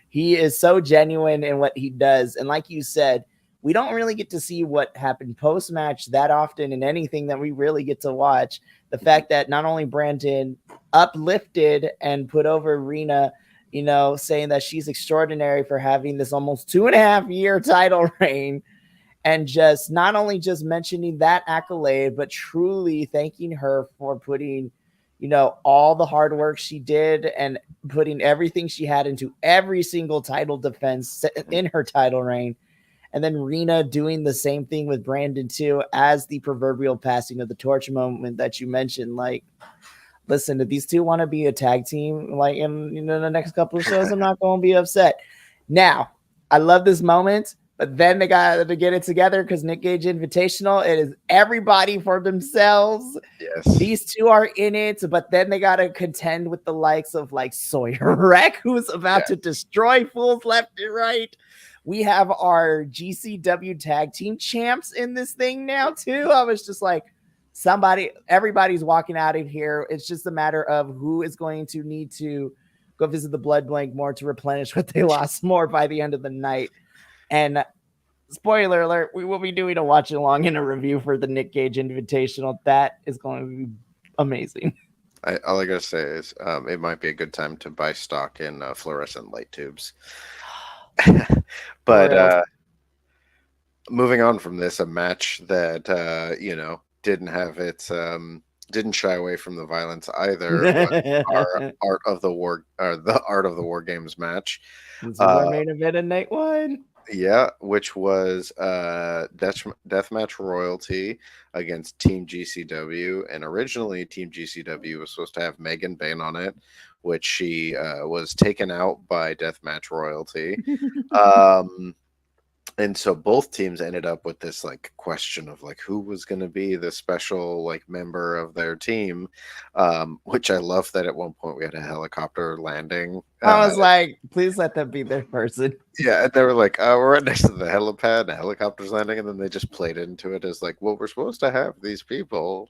He is so genuine in what he does. And like you said, we don't really get to see what happened post-match that often in anything that we really get to watch. The fact that not only Brandon uplifted and put over Rena, saying that she's extraordinary for having this almost 2.5-year title reign, and just not only just mentioning that accolade, but truly thanking her for putting, all the hard work she did and putting everything she had into every single title defense in her title reign. And then Rena doing the same thing with Brandon too, as the proverbial passing of the torch moment that you mentioned. Listen, if these two want to be a tag team, in the next couple of shows, I'm not going to be upset. Now, I love this moment, but then they got to get it together because Nick Gage Invitational, it is everybody for themselves. Yes. These two are in it, but then they got to contend with the likes of Sawyer Wreck, who's about to destroy fools left and right. We have our GCW tag team champs in this thing now too. I was just like, everybody's walking out of here. It's just a matter of who is going to need to go visit the blood bank more to replenish what they lost more by the end of the night. And spoiler alert, we will be doing a watch along and a review for the Nick Gage Invitational. That is going to be amazing. All I gotta say is it might be a good time to buy stock in fluorescent light tubes. But moving on from this, a match that didn't have its didn't shy away from the violence either. Our art of the war games match. This is our main event of night one. Yeah, which was Deathmatch Royalty against Team GCW. And originally, Team GCW was supposed to have Megan Bain on it, which she was taken out by Deathmatch Royalty. And so both teams ended up with this question of who was going to be the special member of their team, which I love that at one point we had a helicopter landing. I was like, please let them be their person. Yeah, and they were like, we're right next to the helipad, the helicopter's landing, and then they just played into it as well, we're supposed to have these people,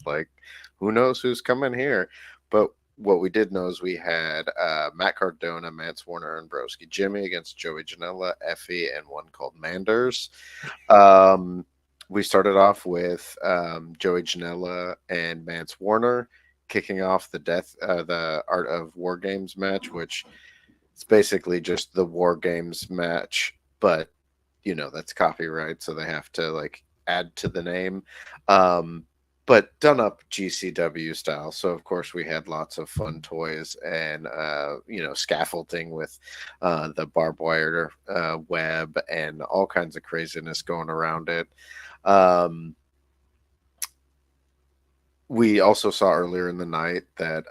who knows who's coming here. But what we did know is we had Matt Cardona, Mance Warner, and Broski Jimmy against Joey Janela, Effie, and one called Manders. We started off with Joey Janela and Mance Warner kicking off the Art of War Games match, which is basically just the War Games match, but that's copyright, so they have to add to the name. but done up GCW style. So of course we had lots of fun toys and scaffolding with the barbed wire web and all kinds of craziness going around it. Um, we also saw earlier in the night that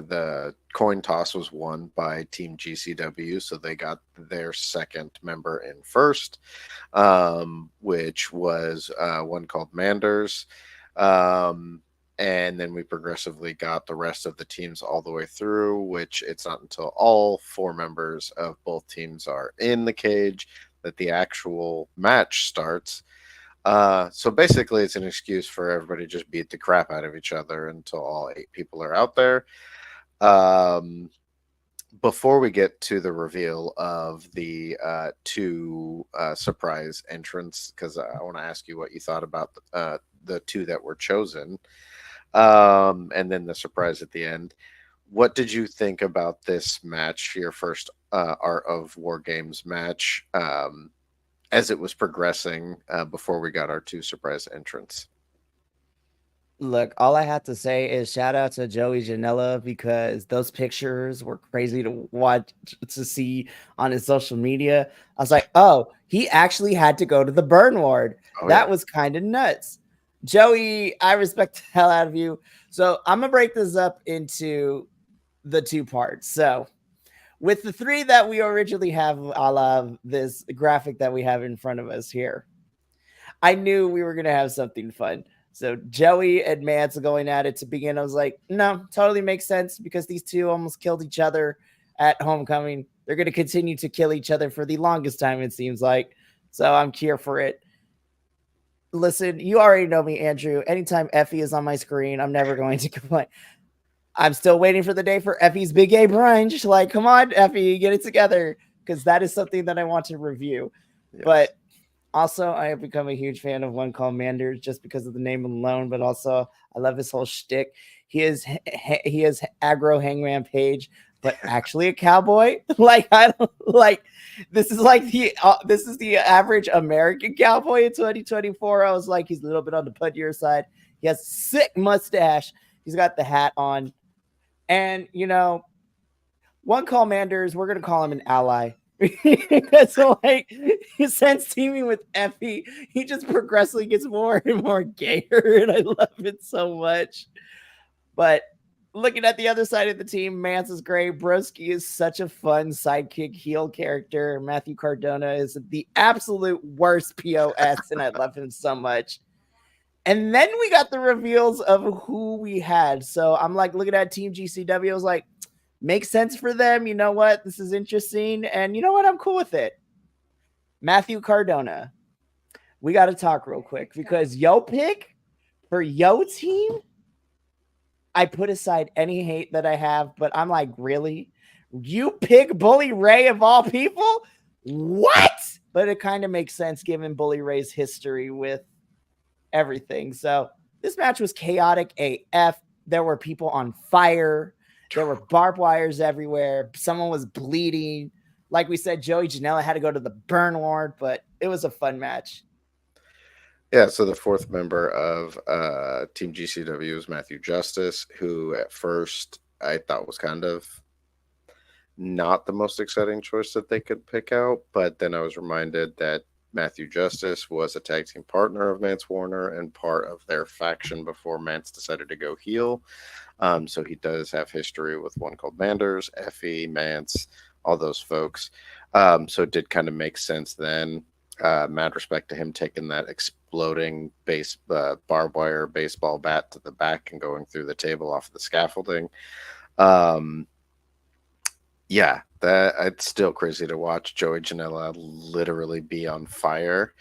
the coin toss was won by Team GCW, so they got their second member in first, which was one called Manders. Um, and then we progressively got the rest of the teams all the way through, which it's not until all four members of both teams are in the cage that the actual match starts. So basically, it's an excuse for everybody to just beat the crap out of each other until all eight people are out there. Um, Before we get to the reveal of the two surprise entrants, because I want to ask you what you thought about the two that were chosen, and then the surprise at the end. What did you think about this match, your first Art of War Games match? As it was progressing before we got our two surprise entrants. Look, all I have to say is shout out to Joey Janela because those pictures were crazy to watch to see on his social media. I was like, oh, he actually had to go to the burn ward. Oh That yeah, was kind of nuts. Joey, I respect the hell out of you. So I'm gonna break this up into the two parts. So with the three that we originally have, a la this graphic that we have in front of us here, I knew we were gonna have something fun. So Joey and Mance going at it to begin. I was like, no, totally makes sense because these two almost killed each other at homecoming. They're gonna continue to kill each other for the longest time, it seems like. So I'm here for it. Listen, you already know me, Andrew. Anytime Effie is on my screen, I'm never going to complain. I'm still waiting for the day for Effie's Big A brunch. Like, come on, Effie, get it together. Because that is something that I want to review. yes. But also, I have become a huge fan of one called Manders just because of the name alone, but also I love his whole shtick. He is aggro hangman page, but actually a cowboy. Like I don't like this is the average American cowboy in 2024. I was like, he's a little bit on the puddier side. He has sick mustache. He's got the hat on, and one call Manders, we're gonna call him an ally. So like since teaming with Effie, he just progressively gets more and more gayer, and I love it so much. But looking at the other side of the team, Mance is great. Broski is such a fun sidekick heel character. Matthew Cardona is the absolute worst POS, and I love him so much. And then we got the reveals of who we had. So I'm like looking at Team GCW. I was like, makes sense for them. You know what? This is interesting. And you know what? I'm cool with it. Matthew Cardona. We got to talk real quick because yo pick for yo team, I put aside any hate that I have, but I'm like, really? You pick Bully Ray of all people? What? But it kind of makes sense given Bully Ray's history with everything. So this match was chaotic AF. There were people on fire. There were barbed wires everywhere. Someone was bleeding. Like we said, Joey Janela had to go to the burn ward, but it was a fun match. Yeah, so the fourth member of Team GCW is Matthew Justice, who at first I thought was kind of not the most exciting choice that they could pick out, but then I was reminded that Matthew Justice was a tag team partner of Mance Warner and part of their faction before Mance decided to go heel. So he does have history with one called Manders, Effie, Mance, all those folks. So it did kind of make sense then. Mad respect to him taking that exploding barbed wire baseball bat to the back and going through the table off the scaffolding. Yeah, that it's still crazy to watch Joey Janela literally be on fire.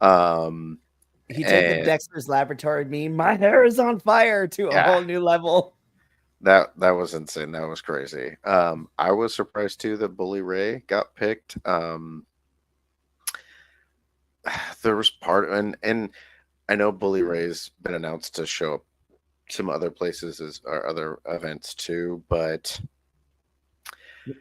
He took the Dexter's Laboratory meme, my hair is on fire, to a whole new level. That was insane. That was crazy. I was surprised too that Bully Ray got picked. There was and I know Bully Ray's been announced to show up some other places or other events too, but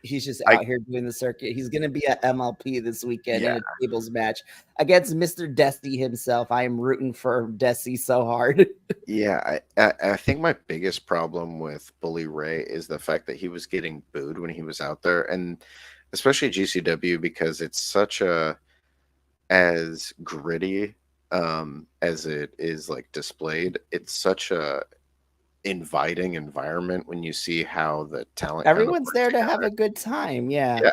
He's just I out here doing the circuit. He's going to be at MLP this weekend in yeah, a tables match against Mr. Dusty himself. I am rooting for Dusty so hard. yeah. I think my biggest problem with Bully Ray is the fact that he was getting booed when he was out there, and especially GCW because it's such a as gritty as it is like displayed. It's such a inviting environment when you see how the talent kind of Everyone's work there to have together. a good time. Yeah. Yeah.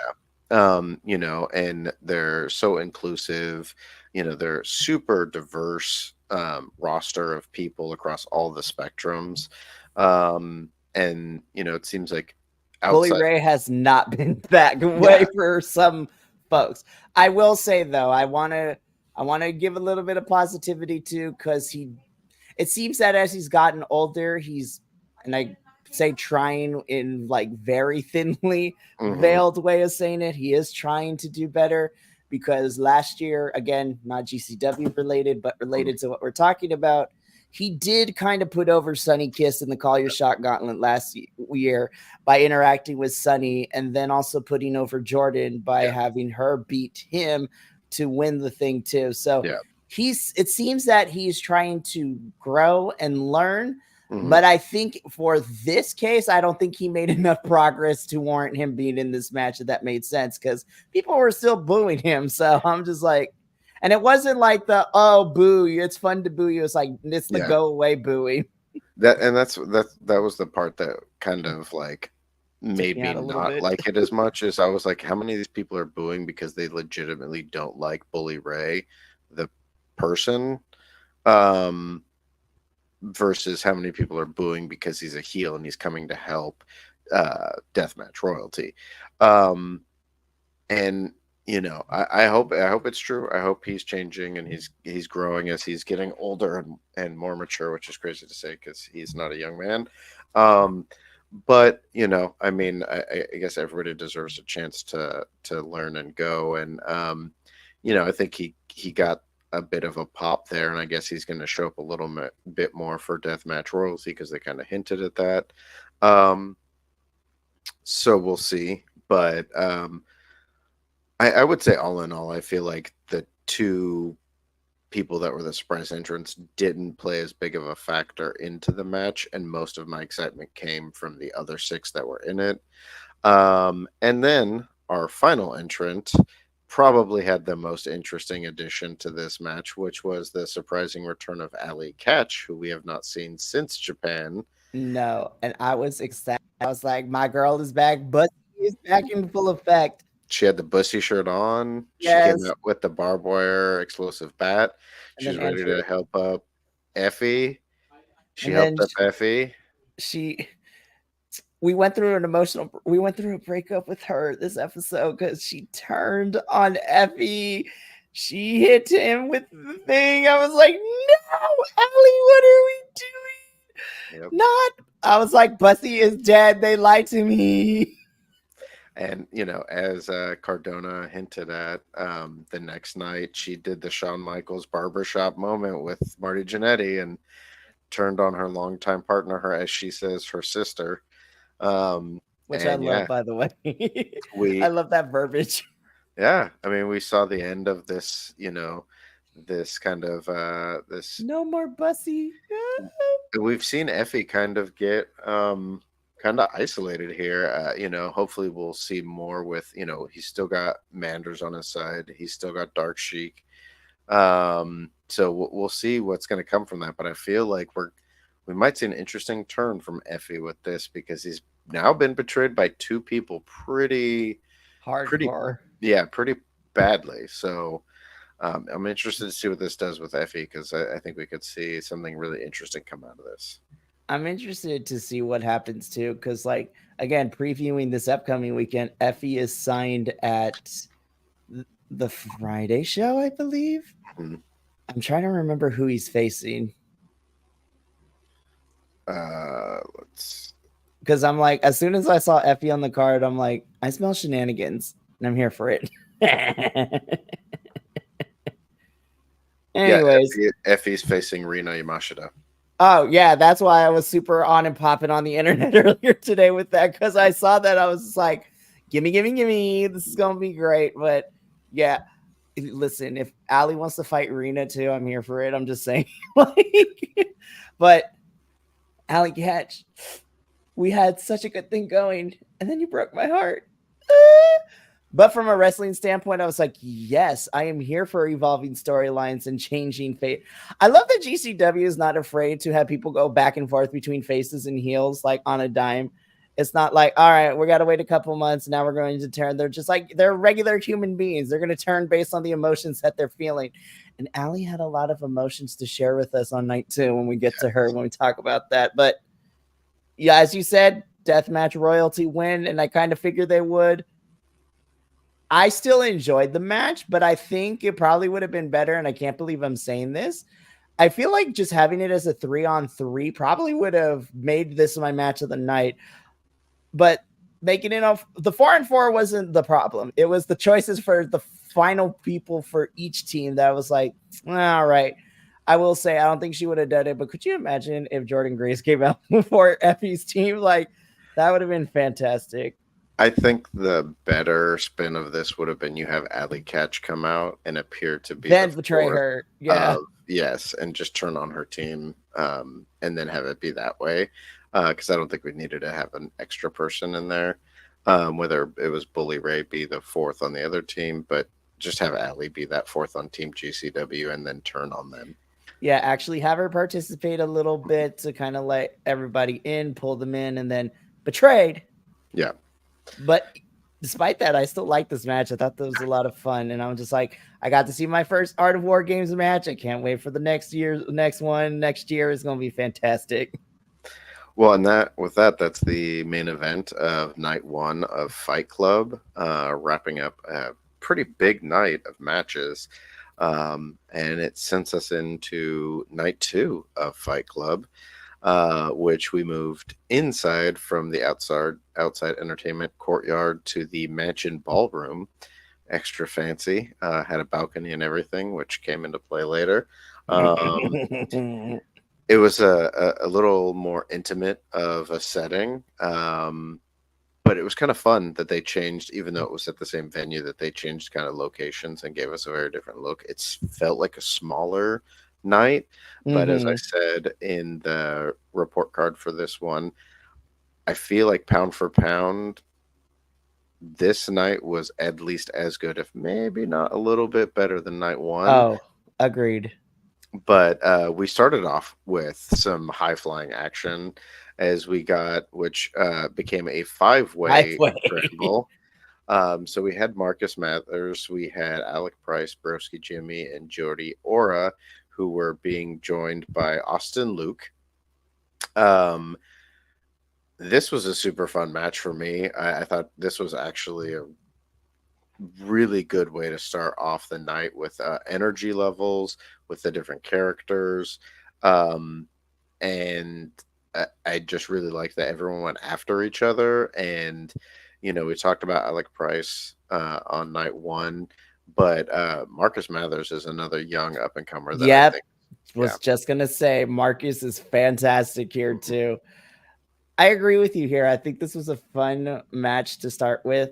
And they're so inclusive, they're super diverse roster of people across all the spectrums. And it seems like Bully outside, Ray has not been that way yeah, for some folks. I will say though, I want to give a little bit of positivity too, because it seems that as he's gotten older, and I say trying in like very thinly hmm veiled way of saying it, he is trying to do better, because last year, again, not GCW related, but related to what we're talking about, he did kind of put over Sonny Kiss in the Call Your Shot Gauntlet last year by interacting with Sonny, and then also putting over Jordan by yeah, having her beat him to win the thing too. So yeah, it seems that he's trying to grow and learn, hmm but I think for this case, I don't think he made enough progress to warrant him being in this match, if that made sense, because people were still booing him. So I'm just like, and it wasn't like the, oh, boo you, it's fun to boo you. It's like, it's the yeah. go away booing. That was the part that kind of like Took made me me out a little not bit. like it as much as I was like, how many of these people are booing because they legitimately don't like Bully Ray, the person, um, versus how many people are booing because he's a heel and he's coming to help deathmatch royalty. Um, and I hope it's true. I hope he's changing and he's growing as he's getting older and more mature, which is crazy to say because he's not a young man. Um, but I mean, I guess everybody deserves a chance to learn and go. And I think he got a bit of a pop there, and I guess he's going to show up a little bit more for deathmatch royalty because they kind of hinted at that. Um, so we'll see, but I would say all in all, I feel like the two people that were the surprise entrants didn't play as big of a factor into the match, and most of my excitement came from the other six that were in it. And then our final entrant probably had the most interesting addition to this match, which was the surprising return of Ali Catch, who we have not seen since Japan. No, and I was excited. I was like, my girl is back, but she is back in full effect. She had the bussy shirt on. She came Yes. out with the barbed wire explosive bat. And She then was ready Andrew, to help up Effie. She and then helped up Effie. she we went through a breakup with her this episode because she turned on Effie. She hit him with the thing. I was like, no, Ellie, what are we Yep. doing? Not. I was like, Bussy is dead. They lied to me. And as Cardona hinted at, the next night she did the Shawn Michaels barbershop moment with Marty Jannetty and turned on her longtime partner, her as she says, her sister. Which I And love, yeah, by the way. I we love that verbiage. yeah, I mean we saw the end of this, this kind of this No more Bussy. we've seen Effie kind of get kind of isolated here. Hopefully we'll see more with, he's still got Manders on his side. He's still got Dark Sheik. So we'll see what's going to come from that. But I feel like we might see an interesting turn from Effie with this because he's now been betrayed by two people pretty, Hardcore. yeah, pretty badly. So I'm interested to see what this does with Effie because I think we could see something really interesting come out of this. I'm interested to see what happens too, because like again, previewing this upcoming weekend, Effie is signed at the Friday show, I believe. Mhm. I'm trying to remember who he's facing. Let's. Because I'm like, as soon as I saw Effie on the card, I'm like, I smell shenanigans, and I'm here for it. Yeah, Anyways, Effie's facing Rina Yamashita. oh yeah, that's why I was super on and popping on the internet earlier today with that, because I saw that. I was just like, Gimme. This is gonna be great. But yeah, listen, if Ali wants to fight Rena too, I'm here for it. I'm just saying. But Ali Catch, we had such a good thing going, and then you broke my heart. But from a wrestling standpoint, I was like, yes, I am here for evolving storylines and changing fate. I love that GCW is not afraid to have people go back and forth between faces and heels like on a dime. It's not like, all right, we got to wait a couple months. Now we're going to turn. They're just like, they're regular human beings. They're going to turn based on the emotions that they're feeling. And Allie had a lot of emotions to share with us on night 2 when we get to her, when we talk about that. But yeah, as you said, deathmatch royalty win. And I kind of figured they would. I still enjoyed the match, but I think it probably would have been better. And I can't believe I'm saying this. I feel like just having it as a 3-on-3 probably would have made this my match of the night. But making it off the 4-on-4 wasn't the problem. It was the choices for the final people for each team that was like, all right. I will say, I don't think she would have done it, but could you imagine if Jordan Grace came out before Effie's team? Like, that would have been fantastic. I think the better spin of this would have been you have Alley Catch come out and appear to be then betray her. Yeah. Yes, and just turn on her team, and then have it be that way. Because I don't think we needed to have an extra person in there. Whether it was Bully Ray be the 4th on the other team, but just have Allie be that 4th on Team GCW and then turn on them. Yeah, actually have her participate a little bit to kind of let everybody in, pull them in, and then betrayed. Yeah. But despite that, I still like this match. I thought that was a lot of fun. And I'm just like, I got to see my first Art of War Games match. I can't wait for the next one. Next year is going to be fantastic. Well, and that's the main event of night 1 of Fight Club, wrapping up a pretty big night of matches. And it sends us into night 2 of Fight Club, which we moved inside from the outside entertainment courtyard to the mansion ballroom. Extra fancy, had a balcony and everything, which came into play later. It was a little more intimate of a setting, but it was kind of fun that they changed, even though it was at the same venue, that they changed kind of locations and gave us a very different look. It felt like a smaller night, but as I said in the report card for this one, I feel like pound for pound, this night was at least as good, if maybe not a little bit better than night 1. Oh, agreed. But we started off with some high-flying action as we got, which became a 5-way scramble. So we had Marcus Mathers, we had Alec Price, Broski Jimmy, and Jody Ora, who were being joined by Austin Luke. This was a super fun match for me. I thought this was actually a really good way to start off the night with energy levels, with the different characters. And I just really like that everyone went after each other. And, we talked about Alec Price on night 1, but Marcus Mathers is another young up-and-comer that I think. Was just going to say, Marcus is fantastic here too. I agree with you here. I think this was a fun match to start with.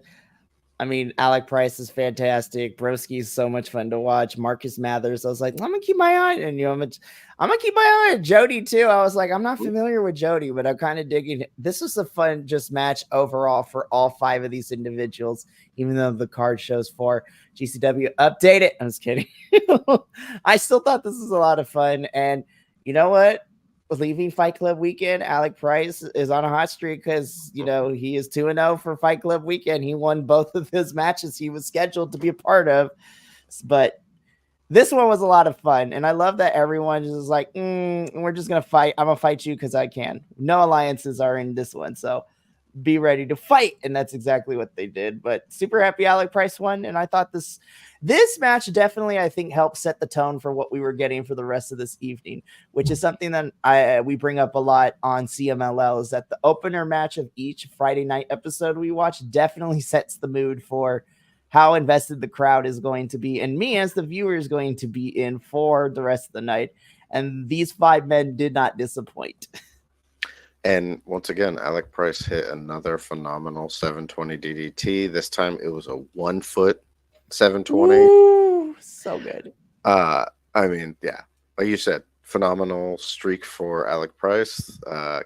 I mean, Alec Price is fantastic. Broski is so much fun to watch. Marcus Mathers, I was like, I'm gonna keep my eye on, and I'm gonna keep my eye on Jody too. I was like, I'm not familiar with Jody, but I'm kind of digging it. This was a fun just match overall for all 5 of these individuals, even though the card shows 4. GCW update it. I'm just kidding. I still thought this was a lot of fun, and you know what? Leaving Fight Club weekend, Alec Price is on a hot streak because, he is 2-0 for Fight Club weekend. He won both of his matches he was scheduled to be a part of. But this one was a lot of fun. And I love that everyone is like, we're just going to fight. I'm going to fight you because I can. No alliances are in this one. So be ready to fight. And that's exactly what they did. But super happy Alec Price won. And I thought this match definitely, I think, helped set the tone for what we were getting for the rest of this evening, which is something that we bring up a lot on CMLL, is that the opener match of each Friday night episode we watch definitely sets the mood for how invested the crowd is going to be, and me as the viewer is going to be in for the rest of the night. And these 5 men did not disappoint. And once again, Alec Price hit another phenomenal 720 DDT. This time it was a 1 foot 720. Woo! So good. Uh, I mean, yeah, like you said, phenomenal streak for Alec Price.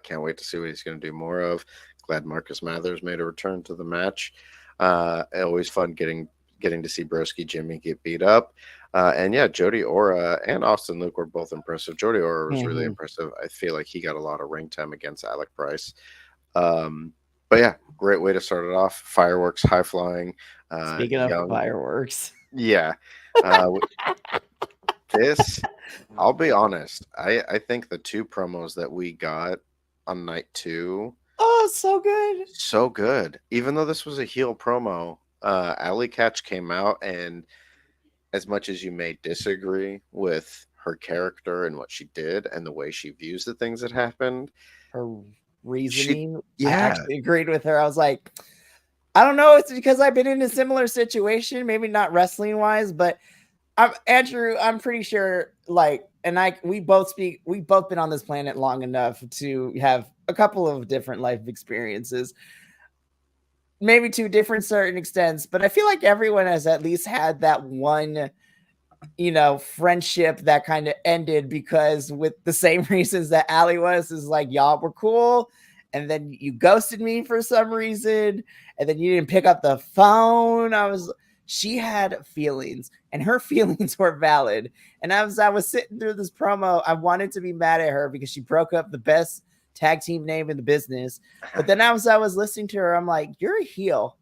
Can't wait to see what he's going to do more of. Glad Marcus Mathers made a return to the match. Always fun getting to see Broski Jimmy get beat up. And yeah, Jody Ora and Austin Luke were both impressive. Jody Ora was really Mhm. impressive. I feel like he got a lot of ring time against Alec Price. But yeah, great way to start it off. Fireworks, high flying, Speaking of young. fireworks. Yeah. This, I'll be honest. I think the two promos that we got on night two, Oh, so good. so good. Even though this was a heel promo, Alley Catch came out, and as much as you may disagree with her character and what she did and the way she views the things that happened, Her she, reasoning, I yeah, actually agreed with her. I was like, I don't know. It's because I've been in a similar situation, maybe not wrestling wise, but Andrew, I'm pretty sure like, and we both been on this planet long enough to have a couple of different life experiences, maybe to different certain extents, but I feel like everyone has at least had that one, friendship that kind of ended because with the same reasons that Allie was, is like, y'all were cool. And then you ghosted me for some reason. And then you didn't pick up the phone. She had feelings and her feelings were valid. And as I was sitting through this promo, I wanted to be mad at her because she broke up the best tag team name in the business. But then as I was listening to her, I'm like, you're a heel.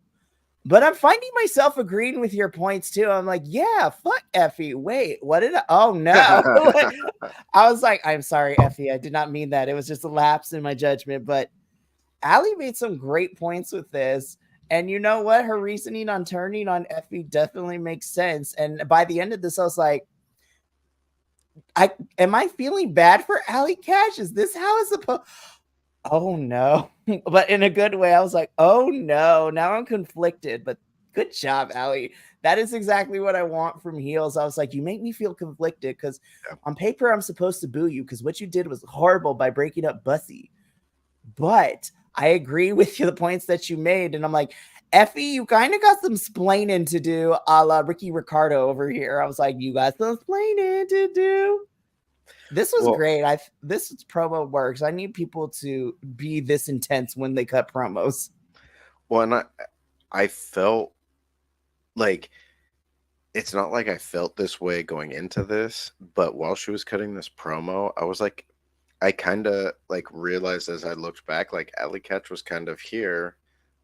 But I'm finding myself agreeing with your points too. I'm like, yeah, fuck Effie. Wait, what did oh no. I was like, I'm sorry, Effie. I did not mean that. It was just a lapse in my judgment. But Allie made some great points with this. And you know what? Her reasoning on turning on Effie definitely makes sense. And by the end of this, I was like, am I feeling bad for Allie Cash? Is this how it's supposed? Oh no. But in a good way, I was like, oh no, now I'm conflicted. But good job, Allie. That is exactly what I want from heels. I was like, you make me feel conflicted because on paper, I'm supposed to boo you because what you did was horrible by breaking up Bussy. But I agree with you, the points that you made. And I'm like, Effie, you kind of got some splaining to do a la Ricky Ricardo over here. I was like, you got some splaining to do. This was well, great. This promo works. I need people to be this intense when they cut promos. well, and I felt like it's not like I felt this way going into this, but while she was cutting this promo, I was like, I kind of like realized as I looked back, like Alley Catch was kind of here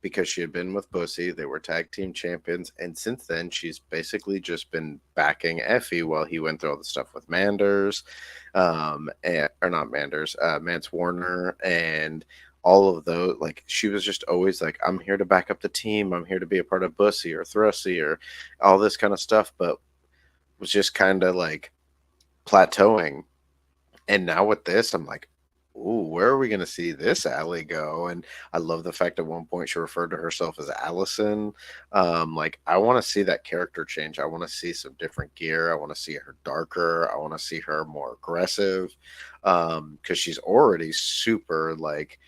because she had been with Bussy. They were tag team champions. And since then, she's basically just been backing Effie while he went through all the stuff with Manders, or not Manders, Mance Warner, and all of those. Like, she was just always like, I'm here to back up the team. I'm here to be a part of Bussy or Thrusty or all this kind of stuff, but was just kind of like plateauing. And now with this, I'm like, ooh, where are we going to see this Allie go? And I love the fact at one point she referred to herself as Allison. Like, I want to see that character change. I want to see some different gear. I want to see her darker. I want to see her more aggressive, because she's already super like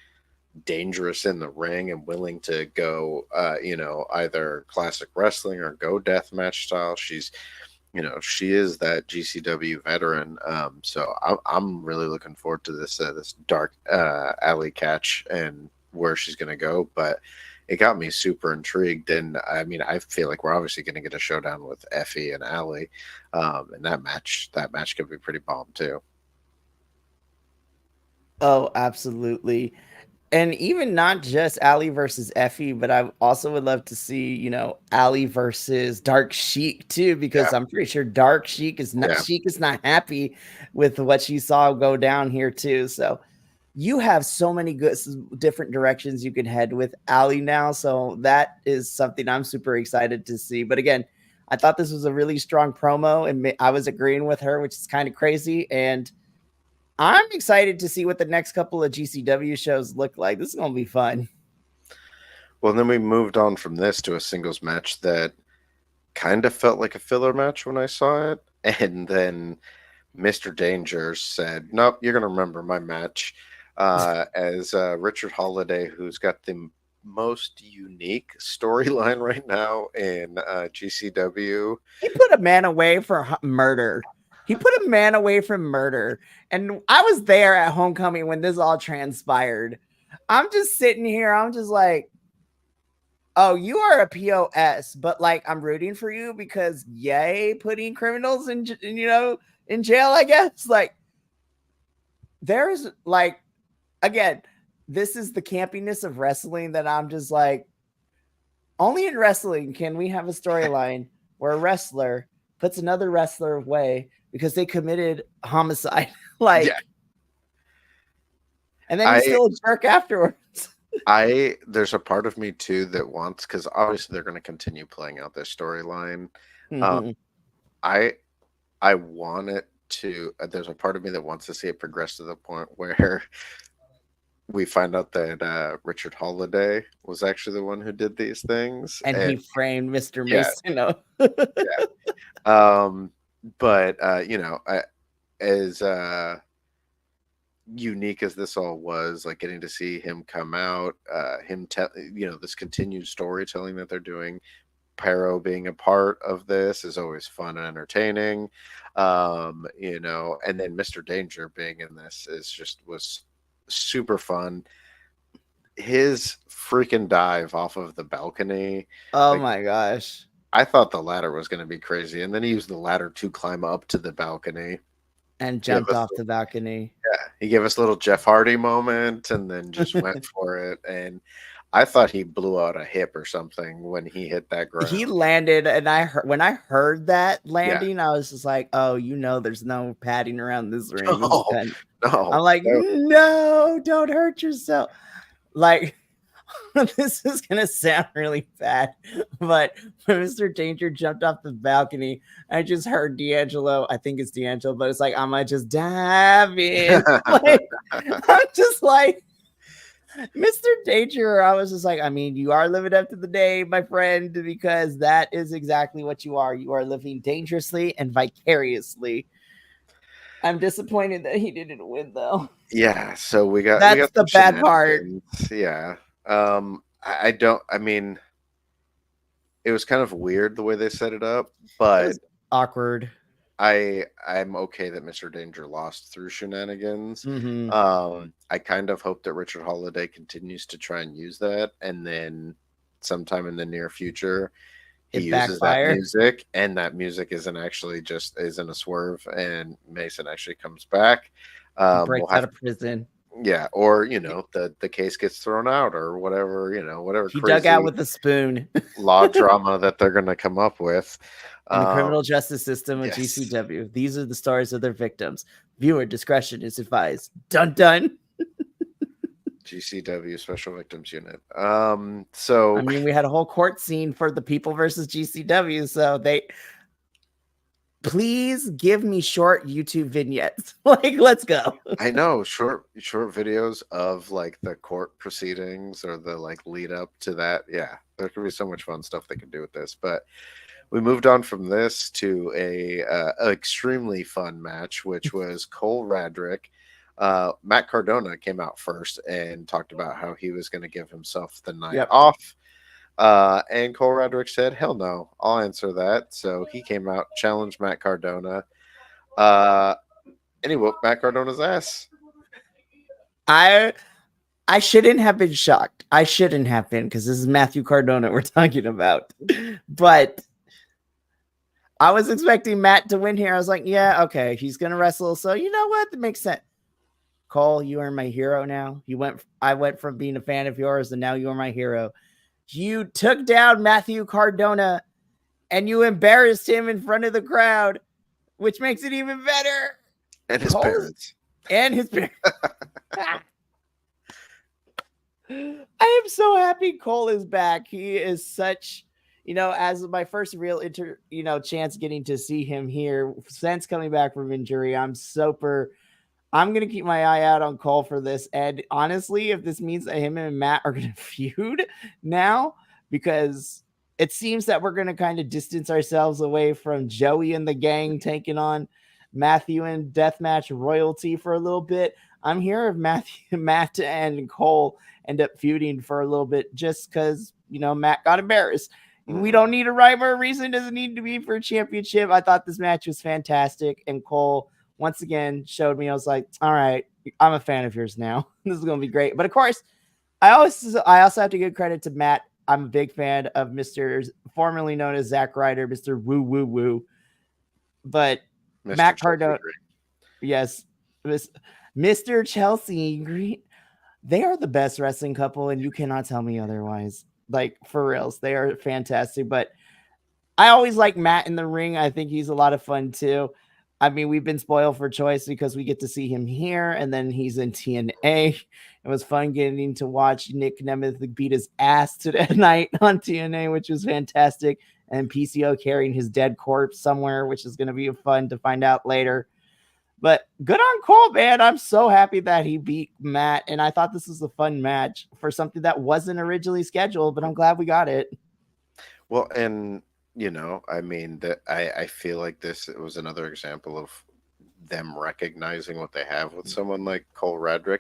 dangerous in the ring and willing to go, either classic wrestling or go deathmatch style. She is that GCW veteran. So I'm really looking forward to this dark alley catch and where she's going to go. But it got me super intrigued. And I mean, I feel like we're obviously going to get a showdown with Effie and Allie. And that match could be pretty bomb too. Oh, absolutely. And even not just Allie versus Effie, but I also would love to see, Allie versus Dark Sheik too, because Yeah. I'm pretty sure Dark Yeah. Sheik is not happy with what she saw go down here too. So you have so many good different directions you can head with Allie now. So that is something I'm super excited to see. But again, I thought this was a really strong promo, and I was agreeing with her, which is kind of crazy. And I'm excited to see what the next couple of GCW shows look like. This is going to be fun. Well, then we moved on from this to a singles match that kind of felt like a filler match when I saw it. And then Mr. Danger said, nope, you're going to remember my match. as Richard Holiday, who's got the most unique storyline right now in GCW. He put a man away for murder. He put a man away from murder. And I was there at Homecoming when this all transpired. I'm just sitting here. I'm just like, oh, you are a POS, but like I'm rooting for you because yay, putting criminals in jail, I guess. Like there's like, again, this is the campiness of wrestling that I'm just like, only in wrestling can we have a storyline where a wrestler puts another wrestler away because they committed homicide. Like, yeah. And then he's still a jerk afterwards. There's a part of me too that wants, because obviously they're going to continue playing out this storyline. Mm-hmm. I want it to. There's a part of me that wants to see it progress to the point where we find out that Richard Holiday was actually the one who did these things, and he framed Mr. Mason. But as unique as this all was, like getting to see him come out, this continued storytelling that they're doing, Pyro being a part of this is always fun and entertaining. And then Mr. Danger being in this was super fun. His freaking dive off of the balcony. Oh my gosh. I thought the ladder was going to be crazy. And then he used the ladder to climb up to the balcony. And jumped off the balcony. Yeah. He gave us a little Jeff Hardy moment and then just went for it. And I thought he blew out a hip or something when he hit that ground. He landed, and when I heard that landing, I was just like, oh, there's no padding around this ring. No. I'm like, no, don't hurt yourself. Like, this is going to sound really bad, but when Mr. Danger jumped off the balcony, I just heard D'Angelo. I think it's D'Angelo, but it's like, I might just dive in. Like, I'm just like, Mr. Danger, I was just like, I mean, you are living up to the name, my friend, because that is exactly what you are. You are living dangerously and vicariously. I'm disappointed that he didn't win, though. Yeah, so that's the bad part. Yeah. It was kind of weird the way they set it up, but it was awkward. I'm okay that Mr. Danger lost through shenanigans. Mm-hmm. I kind of hope that Richard Holiday continues to try and use that, and then sometime in the near future he uses that music, and that music isn't a swerve, and Mason actually comes back. Breaks out of prison. Yeah, or the case gets thrown out, or whatever, whatever he dug out with a spoon. Law drama that they're going to come up with. In the criminal justice system of GCW. These are the stories of their victims. Viewer discretion is advised. Dun dun. GCW Special Victims Unit. So we had a whole court scene for the people versus GCW. So please give me short YouTube vignettes. Like, let's go. I know short videos of like the court proceedings or the like lead up to that. Yeah, there could be so much fun stuff they could do with this. But we moved on from this to a extremely fun match, which was Cole Radrick. Matt Cardona came out first and talked about how he was going to give himself the night off. And Cole Radrick said, hell no, I'll answer that. So he came out, challenged Matt Cardona. And he whooped Matt Cardona's ass. I shouldn't have been shocked. I shouldn't have been, because this is Matthew Cardona we're talking about. But I was expecting Matt to win here. I was like, yeah, okay, he's going to wrestle. So you know what? That makes sense. Cole, you are my hero now. I went from being a fan of yours, and now you are my hero. You took down Matthew Cardona, and you embarrassed him in front of the crowd, which makes it even better. And his parents. And his parents. I am so happy Cole is back. He is such, as my first real chance getting to see him here since coming back from injury. I'm going to keep my eye out on Cole for this. And honestly, if this means that him and Matt are going to feud now, because it seems that we're going to kind of distance ourselves away from Joey and the gang taking on Matthew and Deathmatch royalty for a little bit. I'm here if Matt and Cole end up feuding for a little bit just because, Matt got embarrassed. We don't need a rhyme or a reason. It doesn't need to be for a championship. I thought this match was fantastic. And Cole, once again, showed me, I was like, all right, I'm a fan of yours now. This is going to be great. But of course, I also have to give credit to Matt. I'm a big fan of Mr. formerly known as Zack Ryder, Mr. Woo Woo Woo. But Mr. Matt Chelsea Cardona, Green. yes, Mr. Chelsea Green. They are the best wrestling couple, and you cannot tell me otherwise. Like, for reals, they are fantastic. But I always like Matt in the ring. I think he's a lot of fun too. I mean, we've been spoiled for choice because we get to see him here, and then he's in TNA. It was fun getting to watch Nick Nemeth beat his ass tonight on TNA, which was fantastic. And PCO carrying his dead corpse somewhere, which is going to be fun to find out later. But good on Cole, man. I'm so happy that he beat Matt. And I thought this was a fun match for something that wasn't originally scheduled, but I'm glad we got it. Well, and I mean that I feel like this was another example of them recognizing what they have with someone like Cole Radrick.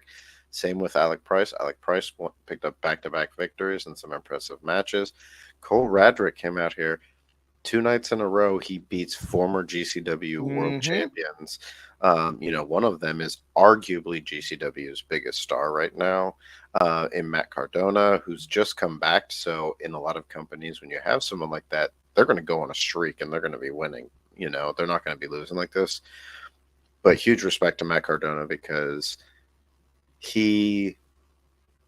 Same with Alec Price. Alec Price picked up back-to-back victories and some impressive matches. Cole Radrick came out here 2 nights in a row. He beats former GCW world champions. One of them is arguably GCW's biggest star right now, in Matt Cardona, who's just come back. So in a lot of companies, when you have someone like that, they're going to go on a streak and they're going to be winning. They're not going to be losing like this. But huge respect to Matt Cardona because he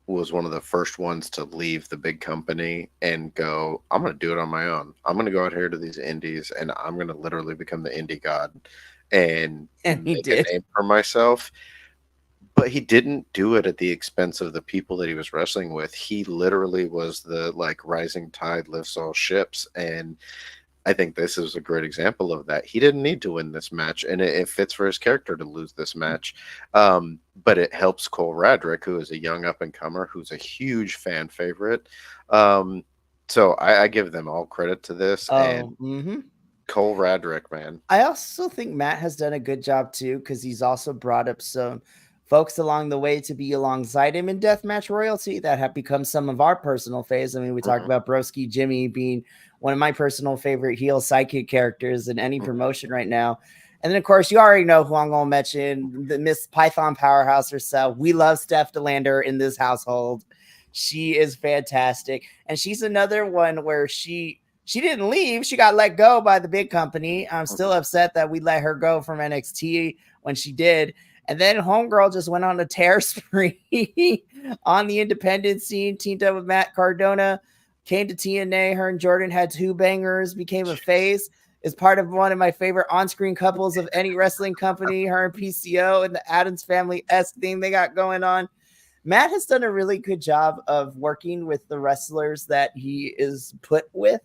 was one of the first ones to leave the big company and go, I'm going to do it on my own. I'm going to go out here to these indies and I'm going to literally become the indie god and he make did. a name for myself. But he didn't do it at the expense of the people that he was wrestling with. He literally was the rising tide lifts all ships. And I think this is a great example of that. He didn't need to win this match, and it fits for his character to lose this match. But it helps Cole Radrick, who is a young up-and-comer, who's a huge fan favorite. So I give them all credit to this. And Cole Radrick, man. I also think Matt has done a good job, too, because he's also brought up some folks along the way to be alongside him in Deathmatch Royalty that have become some of our personal faves. I mean, we talked about Broski Jimmy being one of my personal favorite heel sidekick characters in any promotion right now. And then, of course, you already know who I'm going to mention, the Miss Python Powerhouse herself. We love Steph DeLander in this household. She is fantastic. And she's another one where she didn't leave. She got let go by the big company. I'm still upset that we let her go from NXT when she did. And then Homegirl just went on a tear spree on the independent scene, teamed up with Matt Cardona, came to TNA. Her and Jordan had 2 bangers, became a face, is part of one of my favorite on-screen couples of any wrestling company, her and PCO and the Addams Family-esque thing they got going on. Matt has done a really good job of working with the wrestlers that he is put with.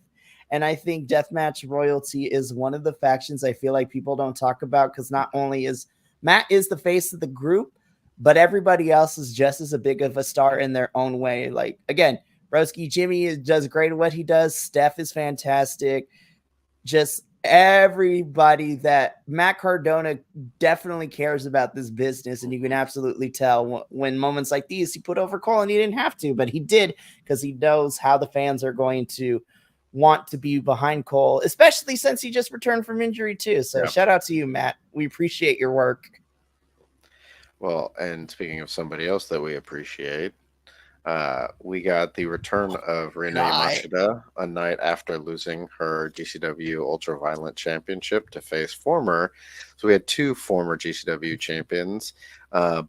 And I think Deathmatch Royalty is one of the factions I feel like people don't talk about because not only is Matt is the face of the group, but everybody else is just as a big of a star in their own way. Like, again, Broski Jimmy does great at what he does. Steph is fantastic. Just everybody that Matt Cardona definitely cares about this business. And you can absolutely tell when moments like these, he put over Cole and he didn't have to, but he did because he knows how the fans are going to want to be behind Cole, especially since he just returned from injury too. So shout out to you, Matt. We appreciate your work. Well, and speaking of somebody else that we appreciate, we got the return of Rina Yamashita a night after losing her GCW Ultraviolent Championship to face former. So we had 2 former GCW champions,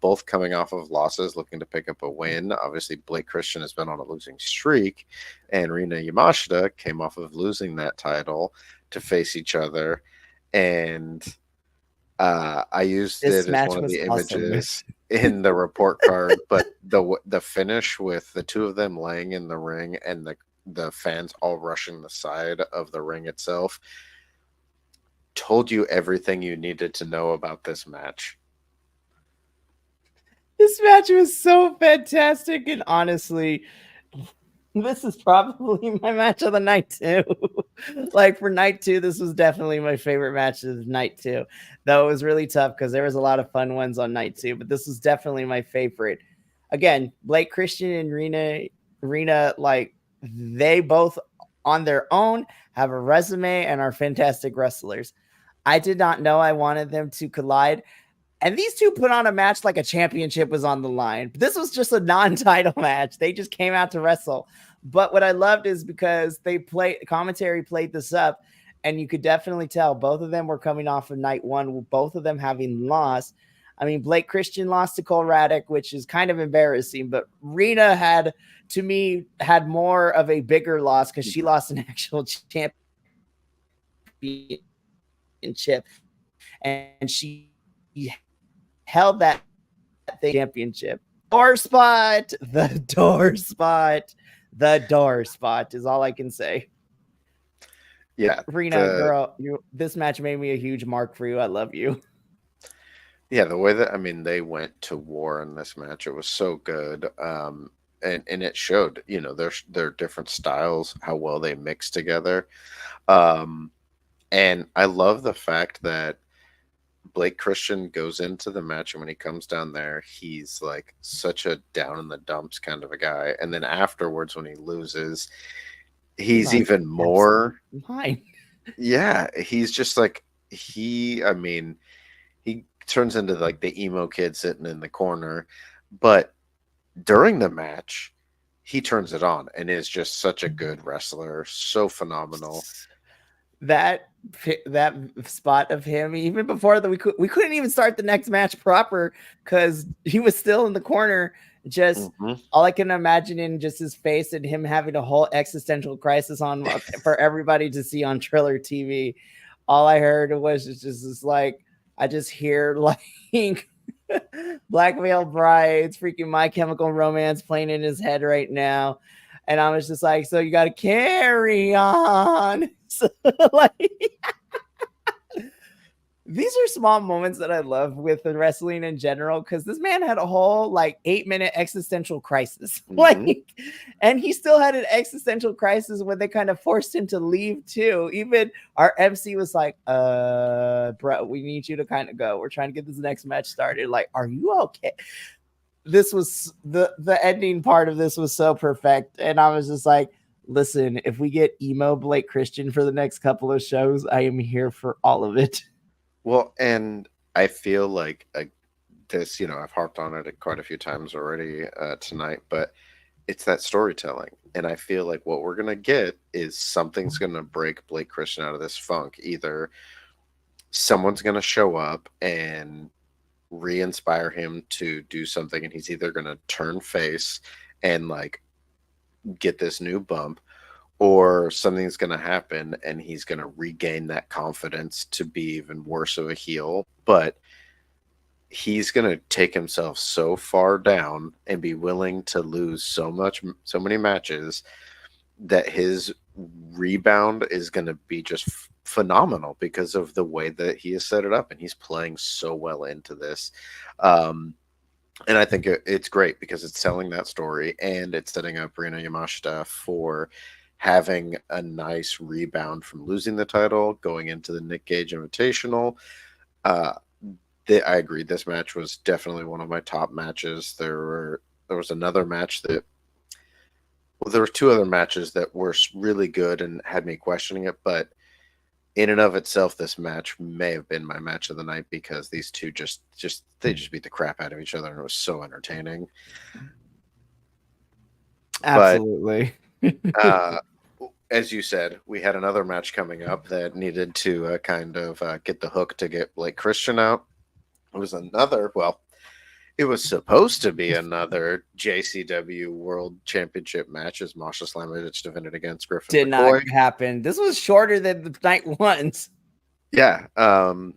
both coming off of losses, looking to pick up a win. Obviously, Blake Christian has been on a losing streak, and Rina Yamashita came off of losing that title to face each other. And I used it as one of the images in the report card, but the finish with the 2 of them laying in the ring and the fans all rushing the side of the ring itself told you everything you needed to know about this match. This match was so fantastic, and honestly, This is probably my match of the night too. Like for night 2, this was definitely my favorite match of night 2. Though it was really tough because there was a lot of fun ones on night 2, but this was definitely my favorite. Again, Blake Christian and Rena, like they both on their own have a resume and are fantastic wrestlers. I did not know I wanted them to collide. And these two put on a match like a championship was on the line. This was just a non-title match. They just came out to wrestle. But what I loved is because commentary played this up, and you could definitely tell both of them were coming off of night 1, both of them having lost. I mean, Blake Christian lost to Cole Raddick, which is kind of embarrassing, but Rena had more of a bigger loss because she lost an actual championship, and she held that championship. The door spot is all I can say. Yeah, Rena, girl, this match made me a huge mark for you. I love you. Yeah, the way that they went to war in this match, it was so good. And it showed, their different styles, how well they mix together. And I love the fact that Blake Christian goes into the match, and when he comes down there, he's like such a down in the dumps kind of a guy. And then afterwards, when he loses, he's even more. Yeah, he's just like he turns into like the emo kid sitting in the corner, but during the match, he turns it on and is just such a good wrestler, so phenomenal. That spot of him, even before we couldn't even start the next match proper because he was still in the corner. Just all I can imagine in just his face and him having a whole existential crisis on for everybody to see on Triller TV. All I heard was just this, like, I just hear like Black Veil Brides, freaking My Chemical Romance playing in his head right now. And I was just like, so you got to carry on. So, like, these are small moments that I love with the wrestling in general, because this man had a whole like 8-minute existential crisis. Like, and he still had an existential crisis when they kind of forced him to leave too. Even our MC was like, bro, we need you to kind of go. We're trying to get this next match started. Like, are you okay? This was the ending part of this was so perfect. And I was just like, listen, if we get emo Blake Christian for the next couple of shows, I am here for all of it. Well, and I feel like this, I've harped on it quite a few times already tonight, but it's that storytelling. And I feel like what we're going to get is something's going to break Blake Christian out of this funk. Either someone's going to show up and re-inspire him to do something, and he's either going to turn face and like get this new bump, or something's going to happen and he's going to regain that confidence to be even worse of a heel. But he's going to take himself so far down and be willing to lose so many matches that his rebound is going to be just phenomenal because of the way that he has set it up, and he's playing so well into this. And I think it's great because it's telling that story, and it's setting up Rina Yamashita for having a nice rebound from losing the title, going into the Nick Gage Invitational. I agree. This match was definitely one of my top matches. There was another match there were two other matches that were really good and had me questioning it, but in and of itself, this match may have been my match of the night because these two just beat the crap out of each other, and it was so entertaining. Absolutely. But, as you said, we had another match coming up that needed to kind of get the hook to get Blake Christian out. It was it was supposed to be another JCW World Championship match as Masha Slamovich defended against Griffin. Did McCoy. Not happen. This was shorter than the night ones. Yeah. When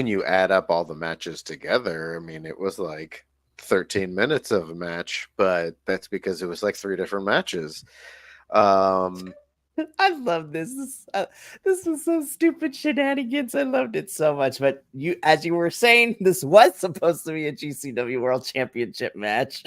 you add up all the matches together, it was like 13 minutes of a match, but that's because it was like 3 different matches. I love this. This was so stupid shenanigans. I loved it so much. But as you were saying, this was supposed to be a GCW World Championship match.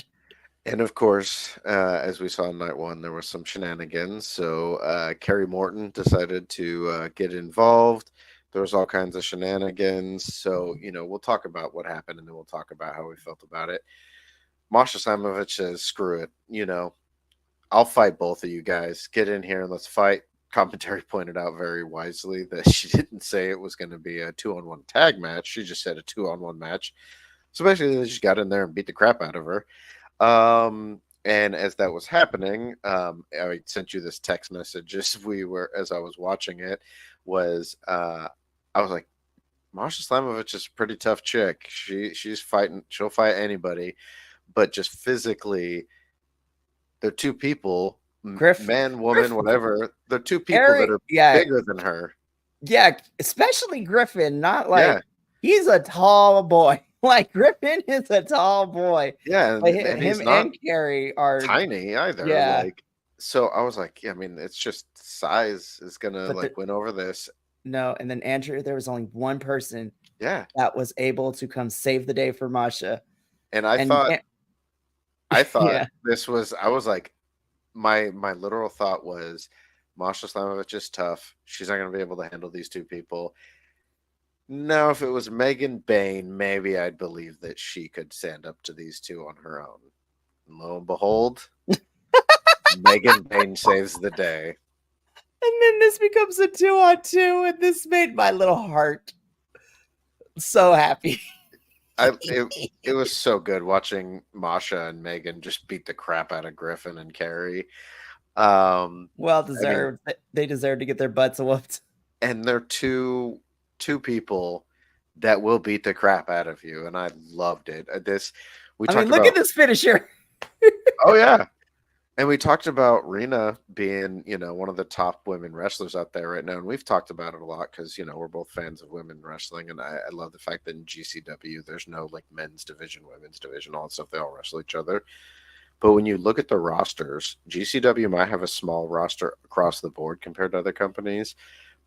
And of course, as we saw in night one, there was some shenanigans. So Kerry Morton decided to get involved. There was all kinds of shenanigans. So, we'll talk about what happened and then we'll talk about how we felt about it. Masha Slamovich says, screw it. I'll fight both of you guys. Get in here and let's fight. Commentary pointed out very wisely that she didn't say it was going to be a 2-on-1 tag match. She just said a 2-on-1 match. So basically, they just got in there and beat the crap out of her. And as that was happening, I sent you this text message as I was watching it, I was like, Masha Slamovich is a pretty tough chick. She's fighting, she'll fight anybody, but just physically, they're two people, man, woman, whatever. They're two people that are bigger than her. Yeah, especially Griffin, not like he's a tall boy. Like Griffin is a tall boy. Yeah, like, and him and Carrie are tiny either. Yeah. So I was like, yeah, I mean, it's just size is gonna win over this. No, and then Andrew, there was only one person that was able to come save the day for Masha. And I thought this was, I was like, my literal thought was Masha Slamovich is tough. She's not gonna be able to handle these two people. No, if it was Megan Bain, maybe I'd believe that she could stand up to these two on her own. And lo and behold, Megan Bain saves the day. And then this becomes a 2-on-2, and this made my little heart so happy. It was so good watching Masha and Megan just beat the crap out of Griffin and Carrie. Well deserved. They deserve to get their butts whooped. And they're two people that will beat the crap out of you, and I loved it. Look at this finisher. Oh yeah, and we talked about Rena being, one of the top women wrestlers out there right now, and we've talked about it a lot because we're both fans of women wrestling, and I love the fact that in GCW there's no like men's division, women's division, all that stuff. They all wrestle each other. But when you look at the rosters, GCW might have a small roster across the board compared to other companies.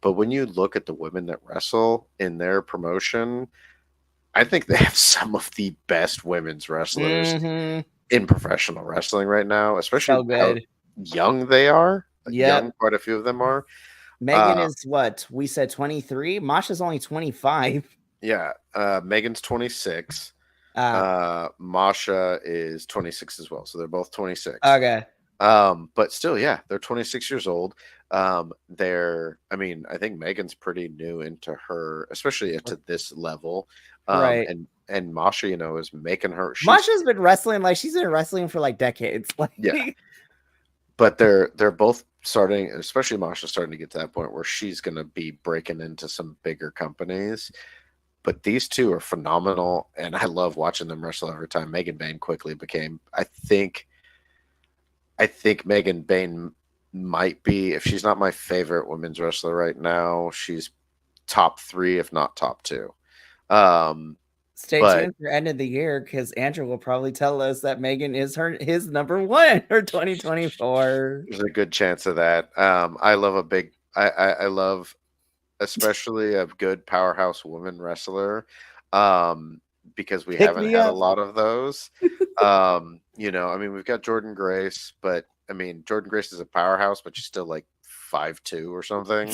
But when you look at the women that wrestle in their promotion, I think they have some of the best women's wrestlers in professional wrestling right now, especially how young they are. Young, quite a few of them are. Megan is what? We said 23? Masha's only 25. Yeah. Megan's 26. Masha is 26 as well. So they're both 26. Okay. But still, yeah, they're 26 years old. I think Megan's pretty new into her, especially to this level. Right. And Masha, is making her. Masha's been wrestling she's been wrestling for decades. Yeah. But they're both starting, especially Masha, starting to get to that point where she's going to be breaking into some bigger companies. But these two are phenomenal, and I love watching them wrestle every time. Megan Bain quickly became, I think Megan Bain might be, if she's not my favorite women's wrestler right now, she's top 3, if not top 2. Stay tuned for end of the year because Andrew will probably tell us that Megan is his number 1 for 2024. There's a good chance of that. I love especially a good powerhouse woman wrestler. Because we haven't had a lot of those. We've got Jordan Grace, but Jordan Grace is a powerhouse, but she's still 5'2" or something.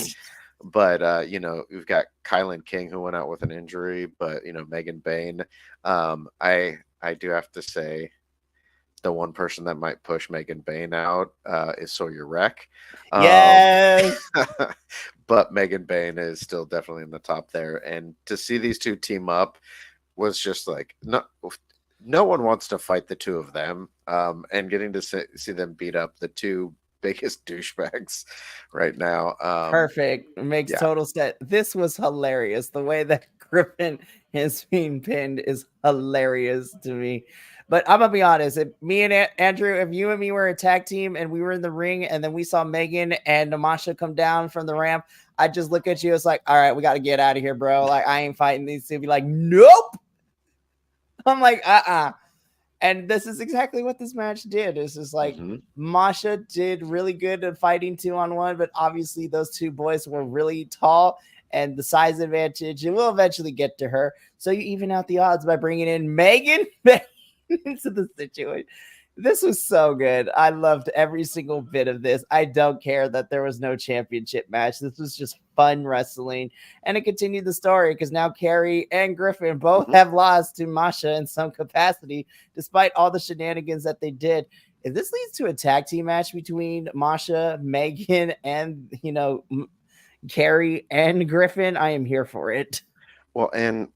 But we've got Kylan King who went out with an injury, but Megan Bain. I do have to say the one person that might push Megan Bain out is Sawyer Wreck. Yes. But Megan Bain is still definitely in the top there. And to see these two team up was just no one wants to fight the two of them. And getting to see them beat up the two biggest douchebags right now. Perfect. It makes total sense. This was hilarious. The way that Griffin is being pinned is hilarious to me. But I'm gonna be honest. If me and Andrew, if you and me were a tag team and we were in the ring and then we saw Megan and Masha come down from the ramp, I'd just look at you. It's all right, we got to get out of here, bro. I ain't fighting these two. Be nope. I'm And this is exactly what this match did. It's just Masha did really good at fighting 2-on-1, but obviously those two boys were really tall and the size advantage. It will eventually get to her. So you even out the odds by bringing in Megan into the situation. This was so good. I loved every single bit of this. I don't care that there was no championship match. This was just fun wrestling. And it continued the story because now Carrie and Griffin both have lost to Masha in some capacity, despite all the shenanigans that they did. If this leads to a tag team match between Masha, Megan, and, Carrie and Griffin, I am here for it. Well, and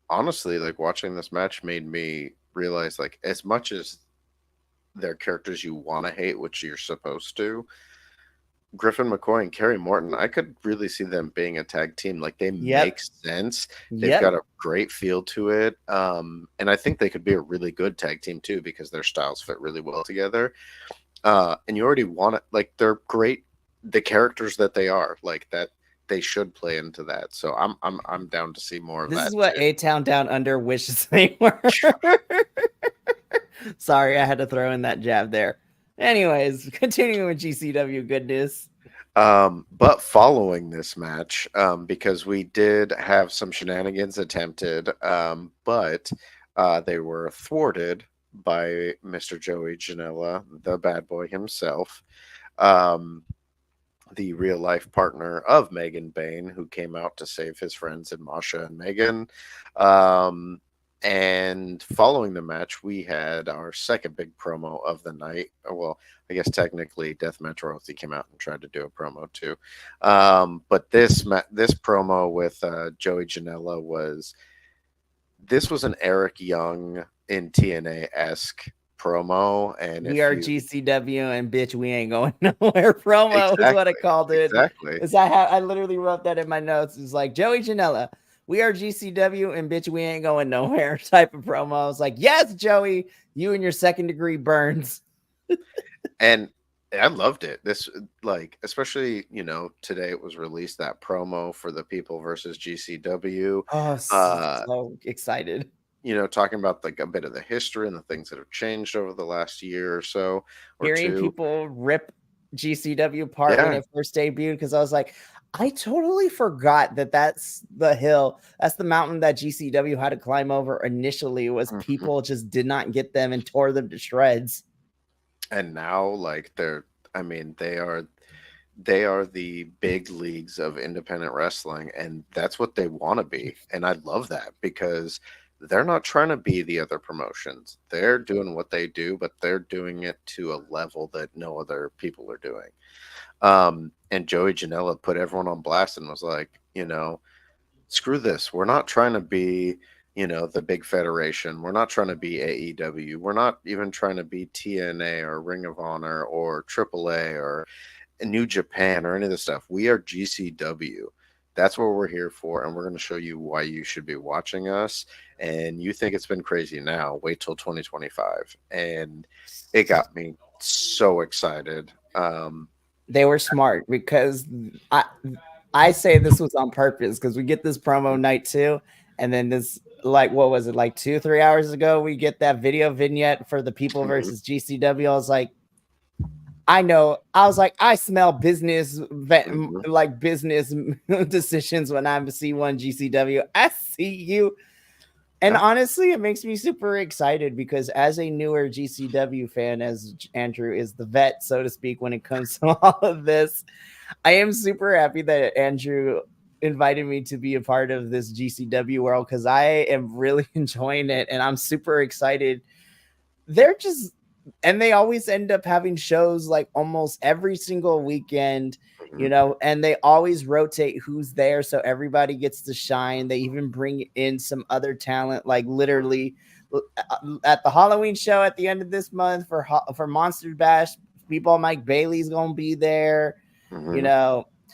honestly, like watching this match made me realize, like, as much as they're characters you want to hate, which you're supposed to, Griffin McCoy and Kerry Morton, I could really see them being a tag team. Like they make sense. They've got a great feel to it. And I think they could be a really good tag team too, because their styles fit really well together. And you already want it, like they're great, the characters that they are, like that they should play into that. So I'm down to see more of that. This is what A-Town Down Under wishes they were. Sorry, I had to throw in that jab there. Anyways, continuing with GCW goodness. But following this match, because we did have some shenanigans attempted, but they were thwarted by Mr. Joey Janela, the bad boy himself, the real life partner of Megan Bain, who came out to save his friends in Masha and Megan. And following the match, we had our second big promo of the night. Well, I guess technically Deathmatch Royalty came out and tried to do a promo too. But this promo with Joey Janela was an Eric Young in TNA-esque promo. And we are GCW and bitch, we ain't going nowhere promo is what I called it. Exactly. I literally wrote that in my notes. It's like Joey Janela, we are GCW and bitch, we ain't going nowhere type of promo. I was like, yes, Joey, you and your second degree burns. And I loved it. This, like, especially, today it was released, that promo for the People versus GCW. Oh, so excited. Talking about like a bit of the history and the things that have changed over the last year or so. Hearing people rip GCW apart when it first debuted, because I was like, I totally forgot that that's the hill. That's the mountain that GCW had to climb over initially. Was people just did not get them and tore them to shreds. And now, like, they are the big leagues of independent wrestling, and that's what they want to be. And I love that, because they're not trying to be the other promotions. They're doing what they do, but they're doing it to a level that no other people are doing. And Joey Janela put everyone on blast and was like, screw this. We're not trying to be, the big federation. We're not trying to be AEW. We're not even trying to be TNA or Ring of Honor or AAA or New Japan or any of this stuff. We are GCW. That's what we're here for, and we're going to show you why you should be watching us. And you think it's been crazy now, wait till 2025. And it got me so excited. They were smart, because I say this was on purpose, because we get this promo night 2, and then this, like, what was it, like 2-3 hours ago, we get that video vignette for the People versus GCW. I was like, I smell business, like business decisions when I see one GCW. I see you. And honestly, it makes me super excited, because as a newer GCW fan, as Andrew is the vet, so to speak, when it comes to all of this, I am super happy that Andrew invited me to be a part of this GCW world, because I am really enjoying it and I'm super excited. And they always end up having shows like almost every single weekend, and they always rotate who's there, so everybody gets to shine. They even bring in some other talent, like literally at the Halloween show at the end of this month for Monster Bash, people Mike Bailey's gonna be there.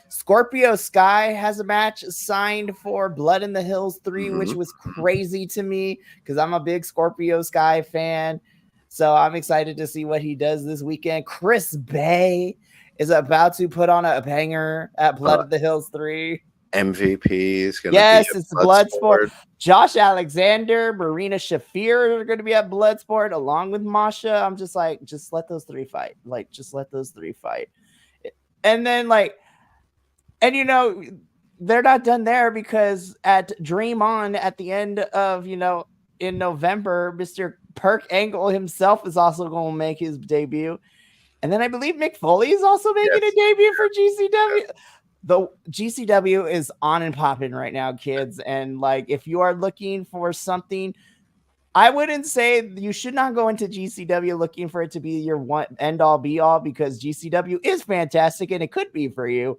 Scorpio Sky has a match signed for Blood in the Hills 3, which was crazy to me, because I'm a big Scorpio Sky fan. So I'm excited to see what he does this weekend. Chris Bay is about to put on a banger at Blood of the Hills 3. MVP is going to be it's Bloodsport. Josh Alexander, Marina Shafir are going to be at Bloodsport along with Masha. I'm just like, just let those three fight. Like, just let those three fight. And then, like, and they're not done there, because at Dream On at the end of, in November, Mr. Perk Angle himself is also going to make his debut. And then I believe Mick Foley is also making a debut for GCW. The GCW is on and popping right now, kids. And like, if you are looking for something, I wouldn't say you should not go into GCW looking for it to be your one end all be all, because GCW is fantastic and it could be for you.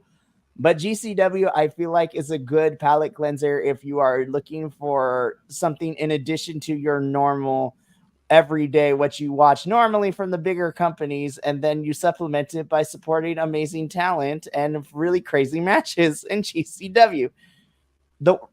But GCW, I feel like, is a good palate cleanser if you are looking for something in addition to your normal everyday, what you watch normally from the bigger companies, and then you supplement it by supporting amazing talent and really crazy matches in GCW.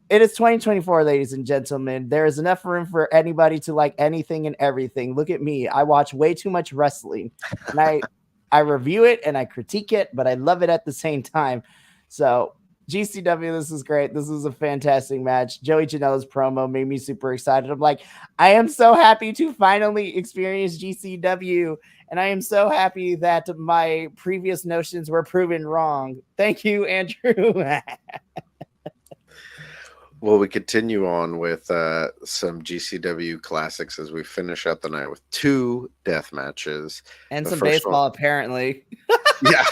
It is 2024, ladies and gentlemen. There is enough room for anybody to like anything and everything. Look at me. I watch way too much wrestling, and I review it and I critique it, but I love it at the same time. So GCW, this is great. This is a fantastic match. Joey Janela's promo made me super excited. I'm like, I am so happy to finally experience GCW, and I am so happy that my previous notions were proven wrong. Thank you, Andrew. Well, we continue on with some GCW classics as we finish out the night with 2 death matches. And some baseball, apparently. Yeah.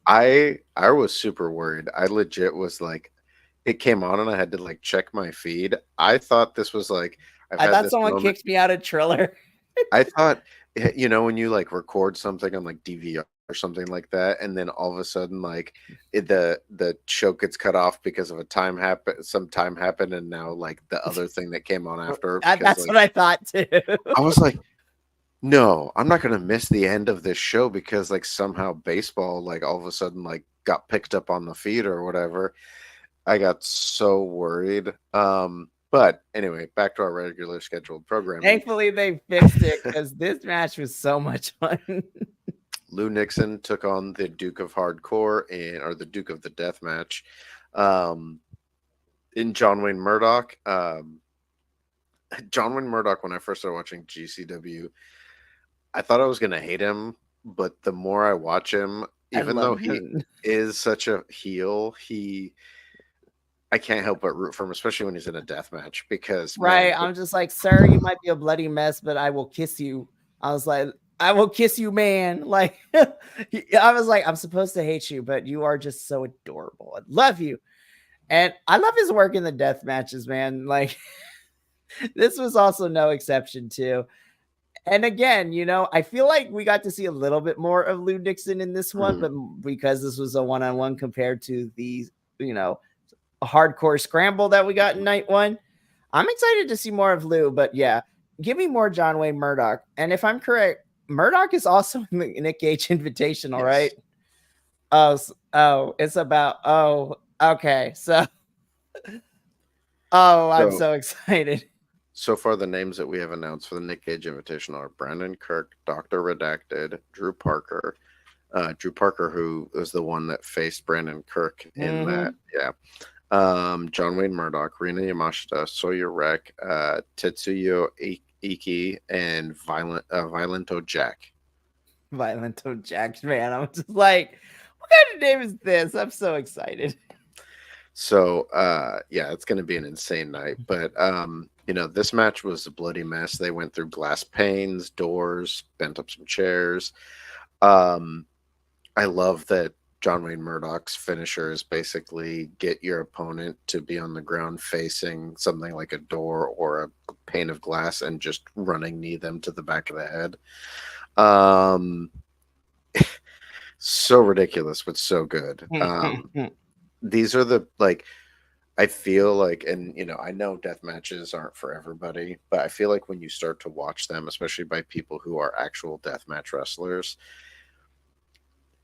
I was super worried. I legit was like, it came on and I had to like check my feed. I thought this was like, I thought someone kicked me out of Triller. I thought, when you like record something on like DVR or something like that, and then all of a sudden like the show gets cut off because of some time happened, and now like the other thing that came on after. That's what I thought too. I was like, no, I'm not gonna miss the end of this show because like somehow baseball like all of a sudden like got picked up on the feed or whatever. I got so worried. But anyway, back to our regular scheduled programming. Thankfully, they fixed it because this match was so much fun. Lou Nixon took on the Duke of Hardcore or the Duke of the Death match in John Wayne Murdoch. John Wayne Murdoch, when I first started watching GCW, I thought I was going to hate him, but the more I watch him, even though he is such a heel, I can't help but root for him, especially when he's in a death match because I'm just like, sir, you might be a bloody mess, but I will kiss you. I was like, I will kiss you, man. Like, I was like, I'm supposed to hate you, but you are just so adorable. I love you. And I love his work in the death matches, man. Like, this was also no exception too. And again, I feel like we got to see a little bit more of Lou Nixon in this one, but because this was a one-on-one compared to the, a hardcore scramble that we got in night 1, I'm excited to see more of Lou. But yeah, give me more John Wayne Murdoch. And if I'm correct, Murdoch is also in the Nick Gage Invitational, right? It's about, okay. So, I'm so excited. So far, the names that we have announced for the Nick Gage Invitational are Brandon Kirk, Dr. Redacted, Drew Parker. Drew Parker, who was the one that faced Brandon Kirk in that. Yeah. John Wayne Murdoch, Rina Yamashita, Sawyer Wreck, Tetsuyo Iki, and Violento Jack. Violento Jack, man. I'm just like, what kind of name is this? I'm so excited. So, yeah, it's going to be an insane night. But, this match was a bloody mess. They went through glass panes, doors, bent up some chairs. I love that John Wayne Murdoch's finisher is basically get your opponent to be on the ground facing something like a door or a pane of glass and just running knee them to the back of the head. So ridiculous, but so good. These are the, like, I feel like, and, I know death matches aren't for everybody, but I feel like when you start to watch them, especially by people who are actual death match wrestlers,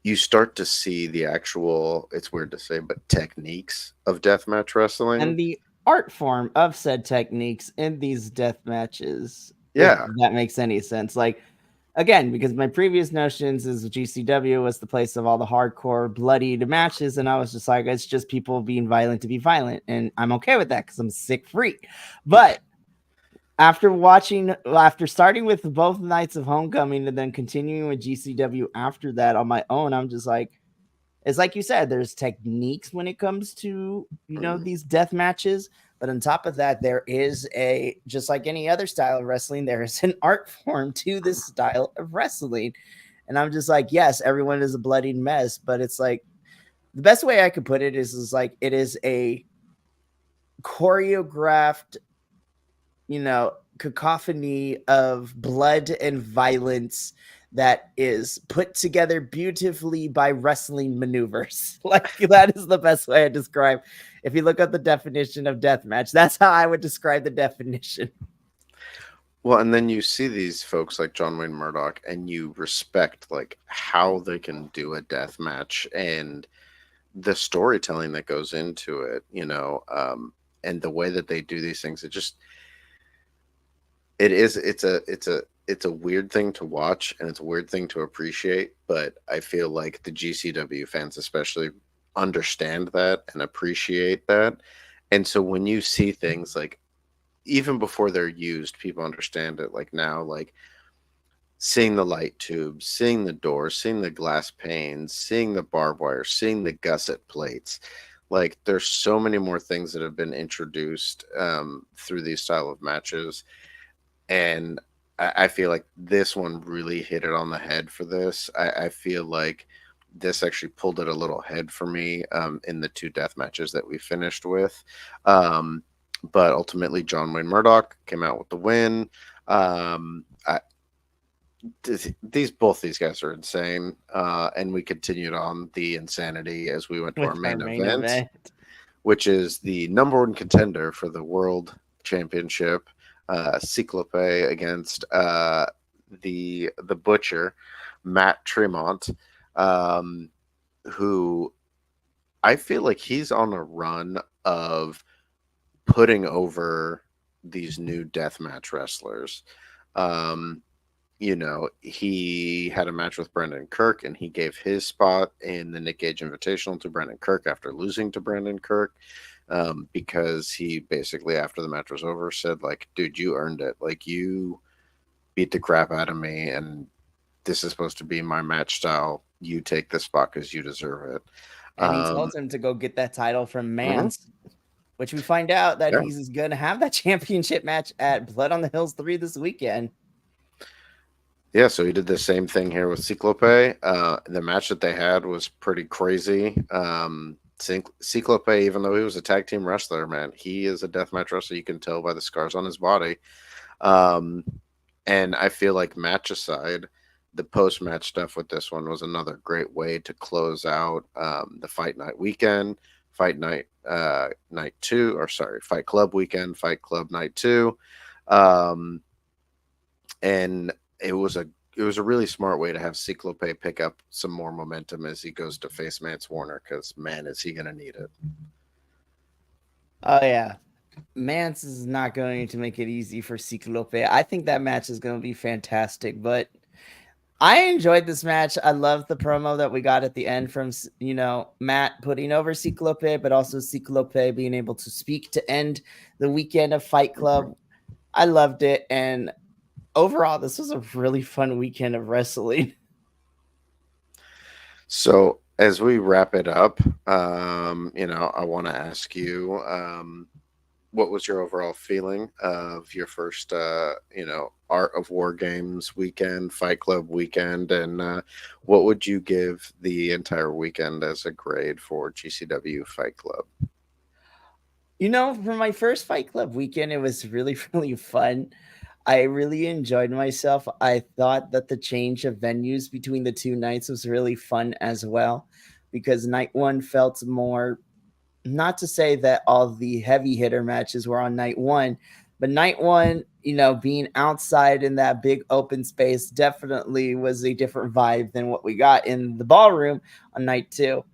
you start to see the actual, it's weird to say, but techniques of deathmatch wrestling. And the art form of said techniques in these death matches. Yeah. If that makes any sense. Like, again, because my previous notions is GCW was the place of all the hardcore bloodied matches. And I was just like, it's just people being violent to be violent. And I'm okay with that because I'm a sick freak. But after starting with both nights of Homecoming and then continuing with GCW after that on my own, I'm just like, it's like you said, there's techniques when it comes to, these death matches. But on top of that, there is just like any other style of wrestling, there is an art form to this style of wrestling. And I'm just like, yes, everyone is a bloody mess, but it's like the best way I could put it is like it is a choreographed, cacophony of blood and violence that is put together beautifully by wrestling maneuvers. Like that is the best way I describe. If you look at the definition of deathmatch, that's how I would describe the definition. Well, and then you see these folks like John Wayne Murdoch, and you respect like how they can do a death match and the storytelling that goes into it, and the way that they do these things. It's a weird thing to watch, and it's a weird thing to appreciate. But I feel like the GCW fans, especially, understand that and appreciate that. And so when you see things like, even before they're used, people understand it. Like now, like seeing the light tubes, seeing the doors, seeing the glass panes, seeing the barbed wire, seeing the gusset plates. Like there's so many more things that have been introduced through these style of matches. And I feel like this one really hit it on the head for this. I feel like this actually pulled it a little ahead for me in the two death matches that we finished with. But ultimately, John Wayne Murdoch came out with the win. Both these guys are insane, and we continued on the insanity as we went to our main event, which is the number one contender for the world championship, Cyclope against the Butcher, Matt Tremont, who I feel like he's on a run of putting over these new deathmatch wrestlers. He had a match with Brandon Kirk, and he gave his spot in the Nick Gage Invitational to Brandon Kirk after losing to Brandon Kirk, because he basically, after the match was over, said, like, dude, you earned it. Like, you beat the crap out of me, and this is supposed to be my match style. You take this spot because you deserve it. And he told him to go get that title from Mance, which we find out that he's going to have that championship match at Blood on the Hills 3 this weekend. Yeah, so he did the same thing here with Cyclope. The match that they had was pretty crazy. Cyclope, even though he was a tag team wrestler, man, he is a deathmatch wrestler. You can tell by the scars on his body. And I feel like, match aside, the post-match stuff with this one was another great way to close out the Fight Night weekend, Fight Night night 2, or sorry, Fight Club weekend, Fight Club night 2. And it was a really smart way to have Cyclope pick up some more momentum as he goes to face Mance Warner, because, man, is he going to need it. Oh, yeah. Mance is not going to make it easy for Cyclope. I think that match is going to be fantastic, but I enjoyed this match. I love the promo that we got at the end from, Matt putting over Cyclope, but also Cyclope being able to speak to end the weekend of Fight Club. I loved it, and overall, this was a really fun weekend of wrestling. So as we wrap it up, I want to ask you, what was your overall feeling of your first, Art of War Games weekend, Fight Club weekend, and what would you give the entire weekend as a grade for GCW Fight Club? For my first Fight Club weekend, it was really, really fun. I really enjoyed myself. I thought that the change of venues between the two nights was really fun as well, because night one felt more, not to say that all the heavy hitter matches were on night one, but night one, being outside in that big open space definitely was a different vibe than what we got in the ballroom on night two.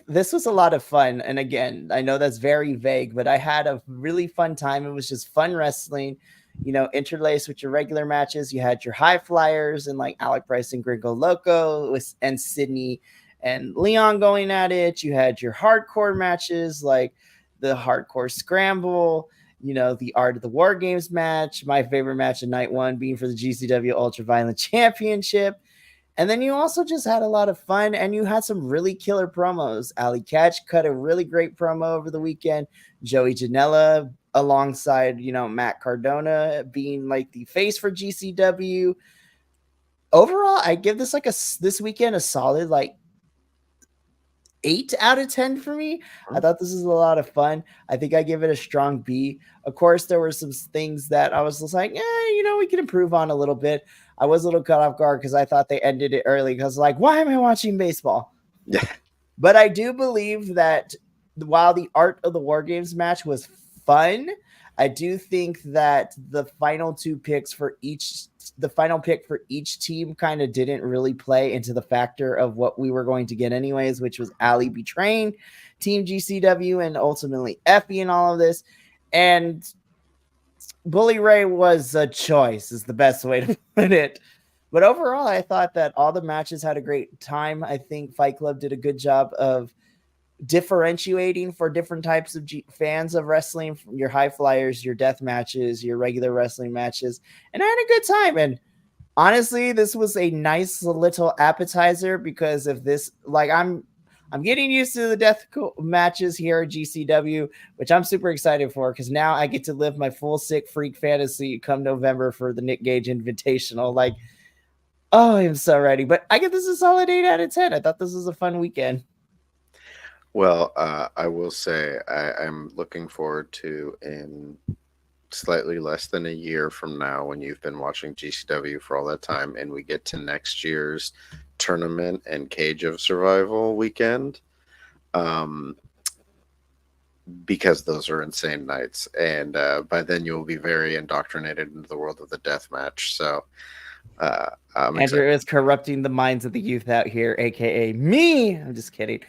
This was a lot of fun. And again, I know that's very vague, but I had a really fun time. It was just fun wrestling, interlaced with your regular matches. You had your high flyers and like Alec Price and Gringo Loco and Sydney and Leon going at it. You had your hardcore matches like the Hardcore Scramble, the Art of the War Games match. My favorite match of night one being for the GCW Ultra Violent Championship. And then you also just had a lot of fun and you had some really killer promos. Ali Catch cut a really great promo over the weekend. Joey Janela alongside, Matt Cardona being like the face for GCW. Overall, I give this this weekend a solid 8 out of 10 for me. I thought this was a lot of fun. I think I give it a strong B. Of course, there were some things that I was just like, we can improve on a little bit. I was a little caught off guard because I thought they ended it early because why am I watching baseball? Yeah. But I do believe that while the Art of the War Games match was fun, I do think that the final pick for each team kind of didn't really play into the factor of what we were going to get anyways, which was Ali betraying Team GCW and ultimately Effie and all of this. And Bully Ray was a choice, is the best way to put it. But overall, I thought that all the matches had a great time. I think Fight Club did a good job of differentiating for different types of fans of wrestling, your high flyers, your death matches, your regular wrestling matches. And I had a good time. And honestly, this was a nice little appetizer because of this, I'm getting used to the death matches here at GCW, which I'm super excited for because now I get to live my full sick freak fantasy come November for the Nick Gage Invitational. Oh, I'm so ready. But I give this a solid 8 out of 10. I thought this was a fun weekend. Well, I will say I'm looking forward to in slightly less than a year from now when you've been watching GCW for all that time and we get to next year's tournament and Cage of Survival weekend, because those are insane nights, and by then you'll be very indoctrinated into the world of the death match. So Andrew is corrupting the minds of the youth out here, aka me. I'm just kidding.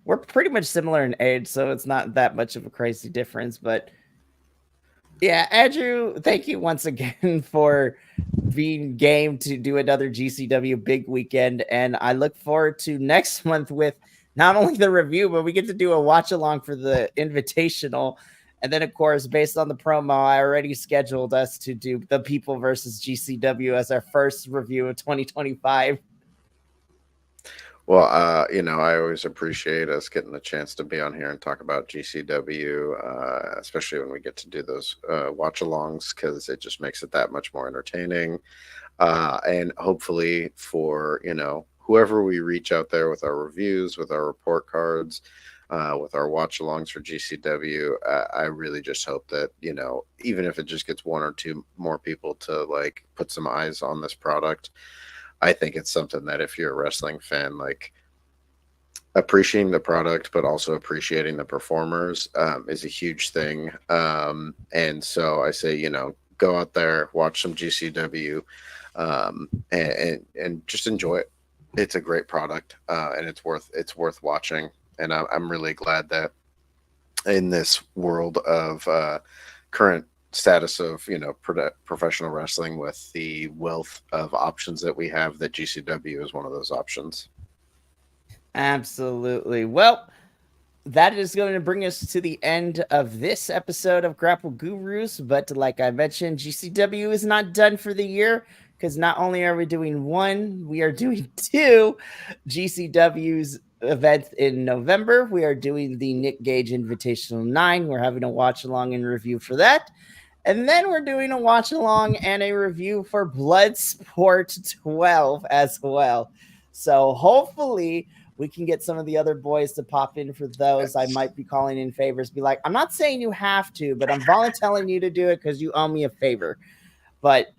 We're pretty much similar in age, so it's not that much of a crazy difference. But yeah, Andrew, thank you once again for being game to do another GCW big weekend. And I look forward to next month with not only the review, but we get to do a watch along for the Invitational. And then, of course, based on the promo, I already scheduled us to do the People versus GCW as our first review of 2025. Well, I always appreciate us getting a chance to be on here and talk about GCW, especially when we get to do those watch-alongs, because it just makes it that much more entertaining. And hopefully for, whoever we reach out there with our reviews, with our report cards, with our watch-alongs for GCW, I really just hope that, even if it just gets one or two more people to, put some eyes on this product, I think it's something that if you're a wrestling fan, appreciating the product, but also appreciating the performers is a huge thing. And so I say, go out there, watch some GCW, and just enjoy it. It's a great product, and it's worth watching. And I'm really glad that in this world of current status of professional wrestling, with the wealth of options that we have, that GCW is one of those options. Absolutely. Well, that is going to bring us to the end of this episode of Grapple Gurus. But like I mentioned, GCW is not done for the year, because not only are we doing one, we are doing two GCW's events in November. We are doing the Nick Gage Invitational 9. We're having a watch along and review for that. And then we're doing a watch along and a review for Bloodsport 12 as well. So hopefully we can get some of the other boys to pop in for those. I might be calling in favors, be like, I'm not saying you have to, but I'm volunteering you to do it because you owe me a favor. But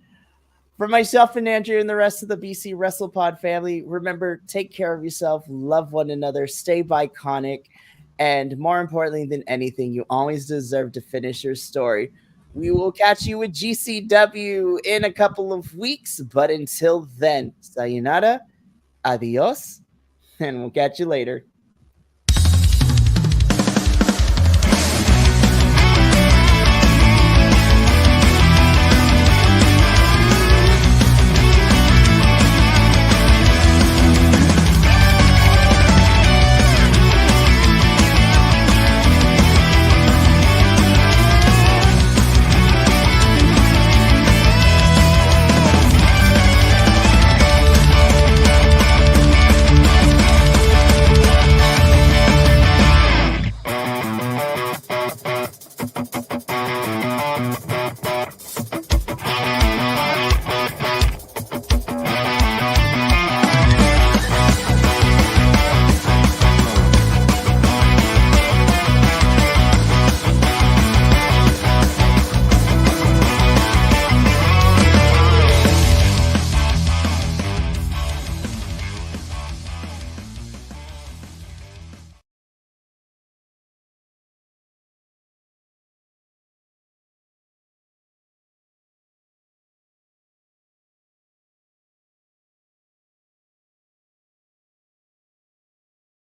for myself and Andrew and the rest of the BC WrestlePod family, remember, take care of yourself, love one another, stay Bi-Conic, and more importantly than anything, you always deserve to finish your story. We will catch you with GCW in a couple of weeks, but until then, sayonara, adios, and we'll catch you later.